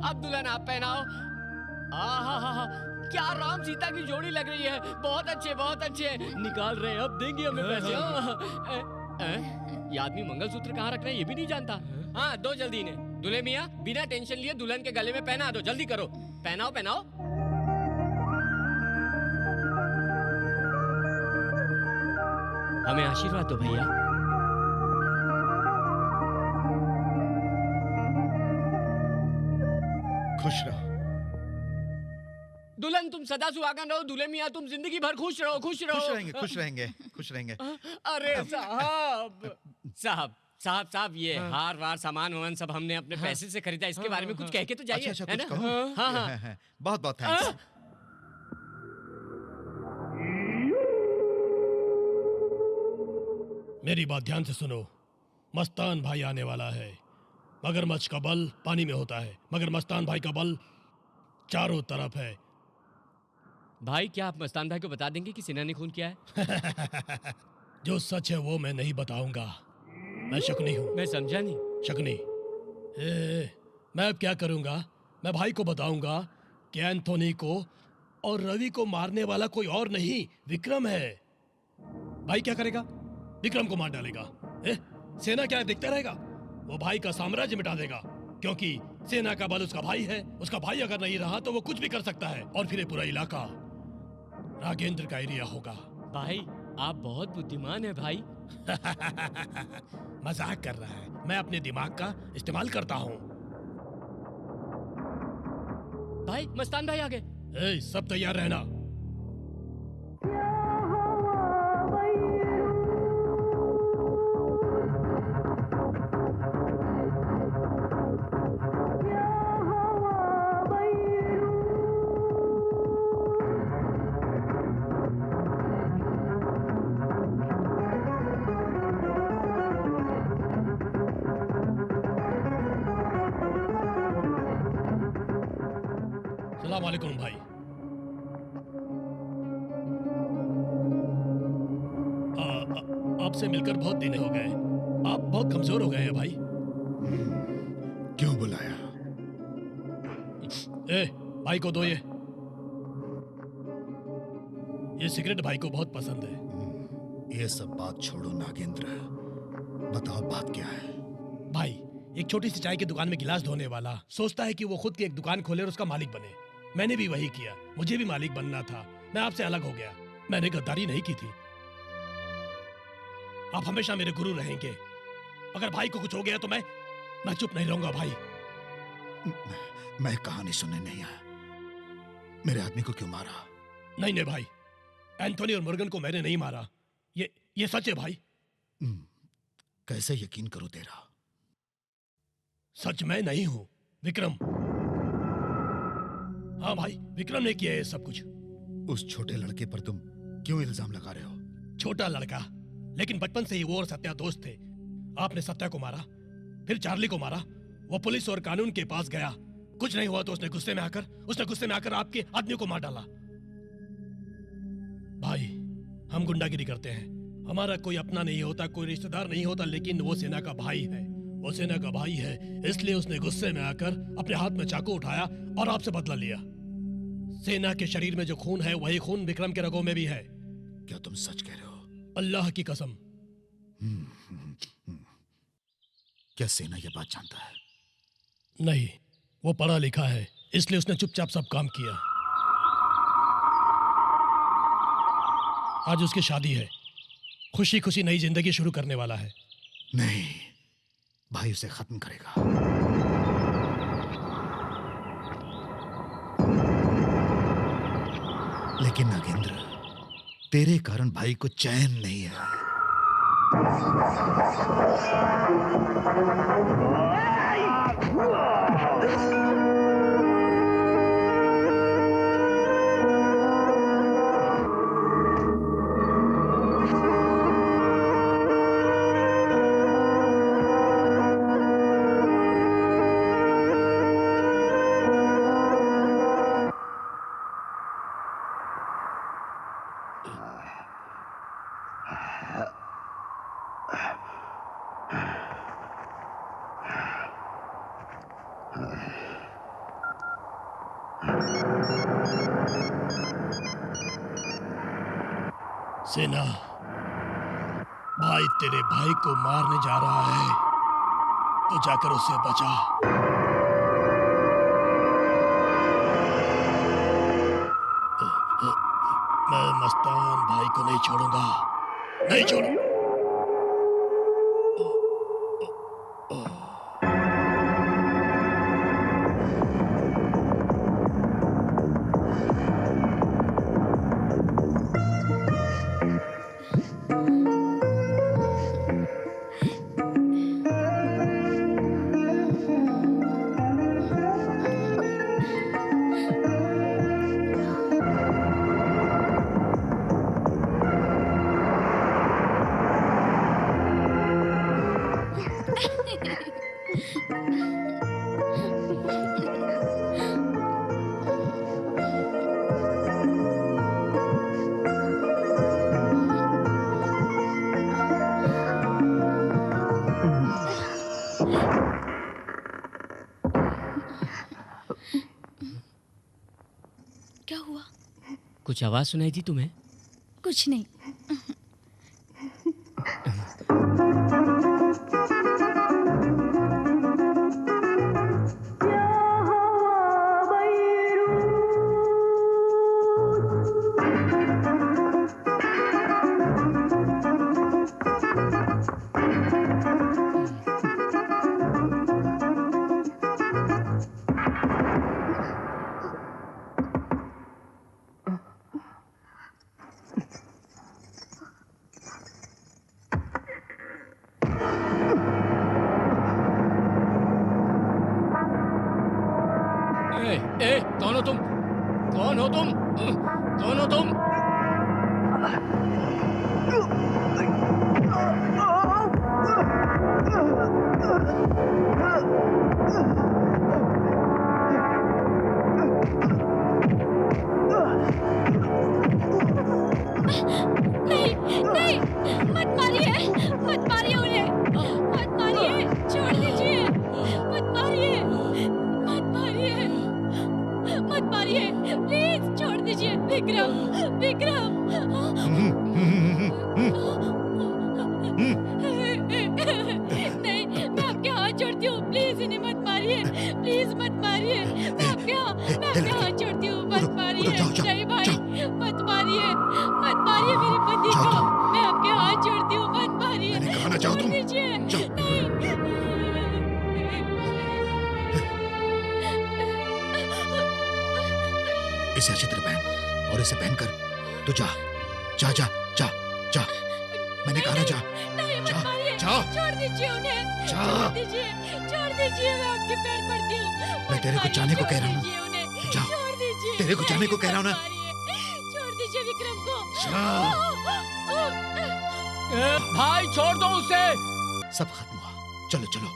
अब दुल्हन आप पहनाओ। क्या राम सीता की जोड़ी लग रही है। बहुत अच्छे निकाल रहे हैं, अब देंगे हमें पैसे। ये आदमी मंगलसूत्र कहाँ रख रहे हैं ये भी नहीं जानता। हाँ दो जल्दी इन्हें। दूल्हे मियाँ बिना टेंशन लिए दुल्हन के गले में पहना दो, जल्दी करो। पहनाओ। हमें आशीर्वाद दो भैया। खुश रहो। दुल्हन तुम सदा सुहागन रहो, दूल्हे मियाँ तुम जिंदगी भर खुश रहो। खुश रहेंगे। अरे साहब ये हार वार सामान वामान सब हमने अपने पैसे से खरीदा, इसके बारे में कुछ कह के तो जाइए। अच्छा है कुछ ना? कहूं? हाँ। बहुत थैंक्स। मेरी बात ध्यान से सुनो। मस्तान भाई आने वाला है। मगरमच्छ का बल पानी में होता है, मगर मस्तान भाई का बल चारों तरफ है। भाई क्या आप मस्तान भाई को बता देंगे कि सिन्हा ने खून किया है? जो सच है वो मैं नहीं बताऊंगा। मैं शकुनी हूँ। मैं समझा नहीं। शकुनी मैं अब क्या करूंगा? मैं भाई को बताऊंगा कि एंथोनी को और रवि को मारने वाला कोई और नहीं विक्रम है। भाई क्या करेगा? विक्रम को मार डालेगा। सेना क्या देखता रहेगा? वो भाई का साम्राज्य मिटा देगा, क्योंकि सेना का बल उसका भाई है। उसका भाई अगर नहीं रहा तो वो कुछ भी कर सकता है, और फिर ये पूरा इलाका नागेंद्र का एरिया होगा। भाई आप बहुत बुद्धिमान है भाई। मजाक कर रहा है, मैं अपने दिमाग का इस्तेमाल करता हूँ। भाई मस्तान भाई आ गए। सब तैयार रहना। सलाम वालेकुम भाई। आपसे मिलकर बहुत दिन हो गए। आप बहुत कमजोर हो गए हैं भाई। क्यों बुलाया? भाई को दो। ये सिगरेट भाई को बहुत पसंद है। ये सब बात छोड़ो नागेंद्र, बताओ बात क्या है? भाई एक छोटी सी चाय की दुकान में गिलास धोने वाला सोचता है कि वो खुद की एक दुकान खोले और उसका मालिक बने। मैंने भी वही किया, मुझे भी मालिक बनना था। मैं आपसे अलग हो गया। मैंने गद्दारी नहीं की थी। आप हमेशा मेरे गुरु रहेंगे। अगर भाई को कुछ हो गया तो मैं चुप नहीं रहूंगा भाई। मैं कहानी सुनने नहीं आया। मेरे आदमी को क्यों मारा? नहीं भाई, एंथोनी और मुर्गन को मैंने नहीं मारा। ये सच है भाई। कैसे यकीन करूं तेरा? सच मैं नहीं हूं, विक्रम। हाँ भाई, विक्रम ने किया है सब कुछ। उस छोटे लड़के पर तुम क्यों इल्जाम लगा रहे हो? छोटा लड़का, लेकिन बचपन से ही वो और सत्या दोस्त थे। आपने सत्या को मारा, फिर चार्ली को मारा। वो पुलिस और कानून के पास गया, कुछ नहीं हुआ तो उसने गुस्से में आकर आपके आदमी को मार डाला। भाई हम गुंडागिरी करते हैं, हमारा कोई अपना नहीं होता, कोई रिश्तेदार नहीं होता, लेकिन वो सेना का भाई है। वो सेना का भाई है, इसलिए उसने गुस्से में आकर अपने हाथ में चाकू उठाया और आपसे बदला लिया। सेना के शरीर में जो खून है वही खून विक्रम के रगों में भी है। क्या तुम सच कह रहे हो? अल्लाह की कसम। क्या सेना ये बात जानता है? नहीं, वो पढ़ा लिखा है, इसलिए उसने चुपचाप सब काम किया। आज उसकी शादी है, खुशी खुशी नई जिंदगी शुरू करने वाला है। नहीं, भाई उसे खत्म करेगा। लेकिन नागेंद्र, तेरे कारण भाई को चैन नहीं है। सेना, भाई तेरे भाई को मारने जा रहा है, तो जाकर उसे बचा। मैं मस्तान भाई को नहीं छोड़ूंगा, नहीं छोड़ूंगा। क्या हुआ? कुछ आवाज सुनाई थी तुम्हें? कुछ नहीं। कौन हो तुम? कौन हो तुम? कौन हो तुम? नहीं नहीं, मत मारिए, मत मारिए उन्हें, मत मारिए, छोड़ दीजिए, मत मारिए, मत मारिए, मत मारिए, प्लीज छोड़ दीजिए। विक्रम, विक्रम। नहीं, मैं आपके हाथ जोड़ती हूँ, प्लीज इन्हें मत मारिए, प्लीज मत मारिए, मैं आपके हाथ जोड़ती हूँ, मत मारिए। नहीं भाई, मत मारिए, मत मारिए मेरे पति को, मैं आपके हाथ जोड़ती हूँ, मत मारिए, छोड़ दीजिए। नहीं। इसे अच्छी तरह पहन और इसे पहनकर तू जा जा जा जा जा। मैंने कहा ना जा। नहीं, मत जा, मारिए, जा। छोड़ दीजिए उन्हें, जा। छोड़ दीजिए, छोड़ दीजिए, मैं आपके पैर पड़ती हूँ। मैं तेरे को जाने को कह रहा हूँ। जा। छोड़ दीजिए, तेरे को जाने को कह रहा हूँ ना। छोड़ दीजिए विक्रम को। भाई छोड़ दो उसे। सब खत्म हुआ, चलो चलो।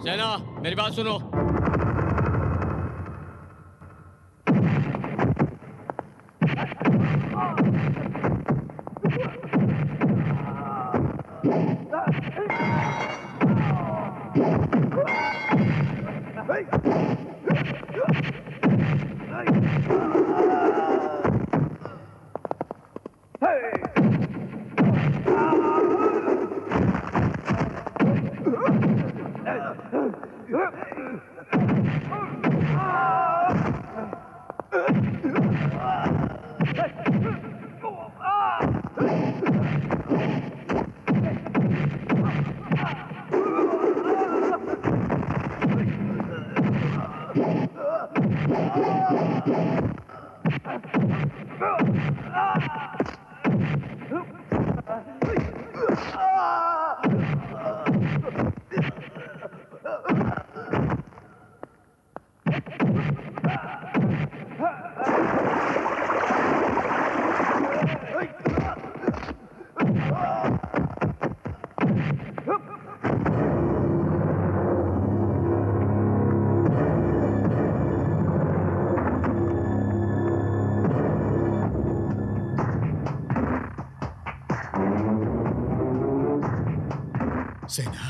सेना मेरी बात सुनो। सेना,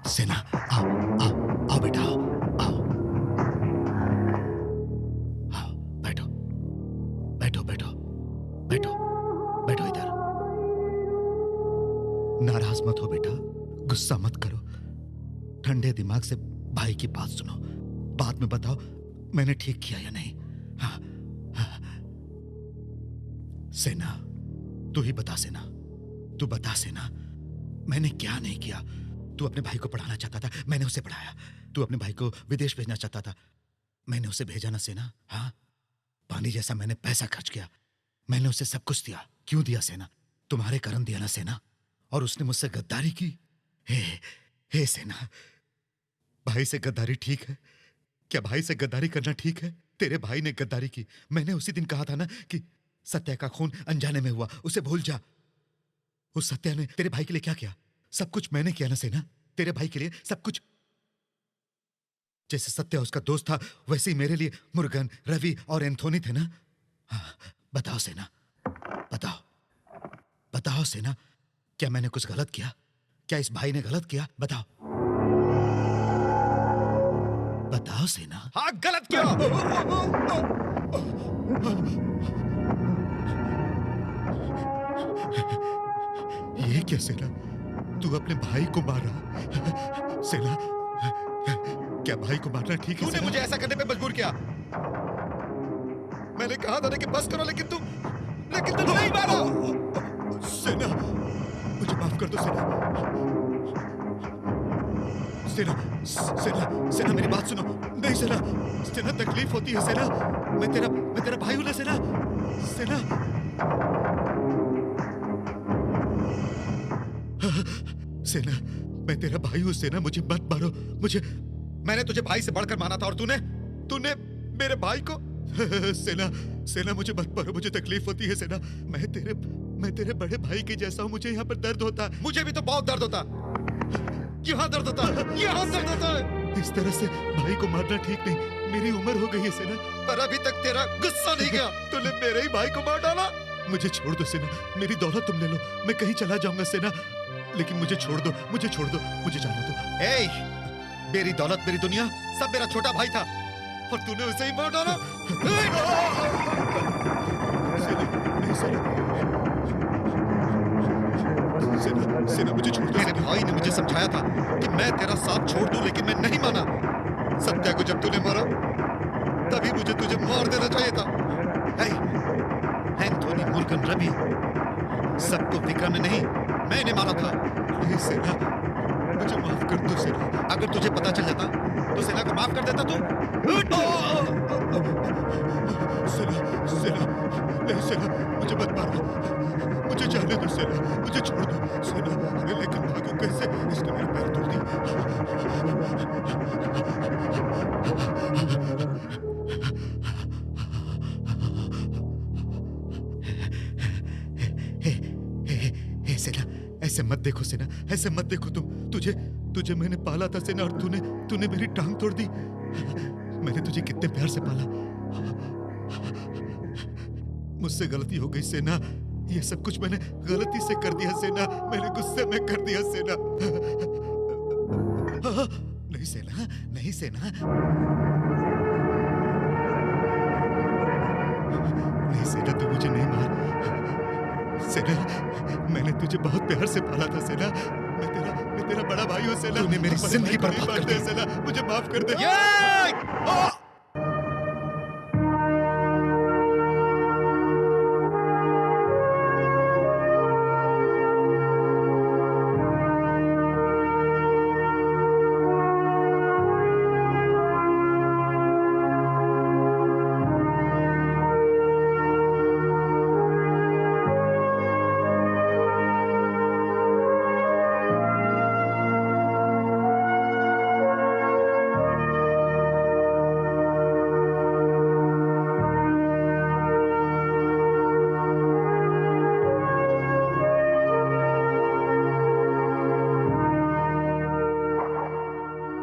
सेना, आओ आओ आओ बेटा, आओ आओ, बैठो बैठो बैठो बैठो बैठो इधर। नाराज मत हो बेटा, गुस्सा मत करो, ठंडे दिमाग से भाई की बात सुनो, बाद में बताओ मैंने ठीक किया या नहीं। हाँ, हाँ। सेना, तू ही बता सेना, तू बता सेना, मैंने क्या नहीं किया। तू अपने भाई को पढ़ाना चाहता था, मैंने उसे पढ़ाया। तू अपने भाई को विदेश भेजना चाहता था, मैंने उसे भेजा ना सेना। हाँ, पानी जैसा मैंने पैसा खर्च किया, मैंने उसे सब कुछ दिया। क्यों दिया सेना? तुम्हारे कारण दिया ना सेना। और उसने मुझसे गद्दारी की। हे सेना, भाई से गद्दारी ठीक है क्या? भाई से गद्दारी करना ठीक है? तेरे भाई ने गद्दारी की, मैंने उसी दिन कहा था ना कि सत्या का खून अनजाने में हुआ, उसे भूल जा। उस सत्या ने तेरे भाई के लिए क्या किया? सब कुछ मैंने किया ना सेना, तेरे भाई के लिए सब कुछ। जैसे सत्या उसका दोस्त था, वैसे ही मेरे लिए मुर्गन, रवि और एंथोनी थे ना। हाँ, बताओ सेना, बताओ बताओ सेना, क्या मैंने कुछ गलत किया? क्या इस भाई ने गलत किया? बताओ बताओ सेना। हाँ, गलत किया। ये क्या सेना, तू अपने भाई को मारा? सेना, क्या भाई को मारना ठीक है? तूने मुझे ऐसा करने पे मजबूर किया। मैंने कहा था ना कि बस करो, लेकिन तू नहीं मारा। सेना, मुझे माफ कर दो सेना। सेना सेना सेना मेरी बात सुनो। नहीं सेना, सेना तकलीफ होती है सेना। मैं तेरा भाई हूं ना सेना। सेना, सेना मैं तेरा भाई हूं सेना, मुझे मत मारो। मैंने तुझे भाई से बढ़कर माना था और तूने मेरे भाई को। सेना सेना मुझे मत मारो, मुझे तकलीफ होती है सेना। मैं तेरे बड़े भाई के जैसा हूं, मुझे यहाँ पर दर्द होता है। मुझे भी तो बहुत दर्द होता, यहाँ दर्द होता है, यहाँ दर्द होता है। इस तरह से भाई को मारना ठीक नहीं। मेरी उम्र हो गई है सेना, पर अभी तक तेरा गुस्सा नहीं गया। तूने मेरे ही भाई को मार डाला। मुझे छोड़ दो सेना, मेरी दौलत तुम ले लो, मैं कहीं चला जाऊंगा सेना, लेकिन मुझे छोड़ दो, मुझे जाने दो। मेरी दौलत, मेरी दुनिया, सब मेरा छोटा भाई था और तूने उसे ही मार डाला। सेना मुझे छोड़ दो। मेरे भाई ने मुझे समझाया था कि मैं तेरा साथ छोड़ दूं, लेकिन मैं नहीं माना। सत्या को जब तूने मारा, तभी मुझे तुझे मार देना चाहिए था। एंथोनी, मुर्गन, रवि, सबको विक्रम ने नहीं, मैंने मारा था। सेना मुझे माफ कर दो सेना। अगर तुझे पता चल जाता तो सेना को माफ कर देता तू। सेना नहीं सेना, मुझे मत मारो, मुझे जाने दो सेना, मुझे छोड़ दो सेना। अरे लेकिन भागो कैसे? इसने मेरे पैर तोड़ दिए। ऐसे मत देखो सेना, ऐसे मत देखो तुम। तुझे मैंने पाला था सेना, और तूने मेरी टांग तोड़ दी। मैंने तुझे कितने प्यार से पाला। मुझसे गलती हो गई सेना, ये सब कुछ मैंने गलती से कर दिया सेना, मैंने गुस्से में कर दिया सेना। नहीं सेना, नहीं सेना, नहीं सेना, तू मुझे नहीं मार सेना। मैंने तुझे बहुत प्यार से पाला था सेना। मैं तेरा बड़ा भाई हूँ सेना। तूने मेरी जिंदगी बर्बाद कर दी सेना, मुझे माफ कर दे।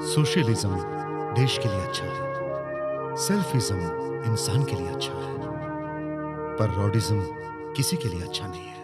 सोशलिज्म देश के लिए अच्छा है, सेल्फिज्म इंसान के लिए अच्छा है, पर रॉडिज्म किसी के लिए अच्छा नहीं है।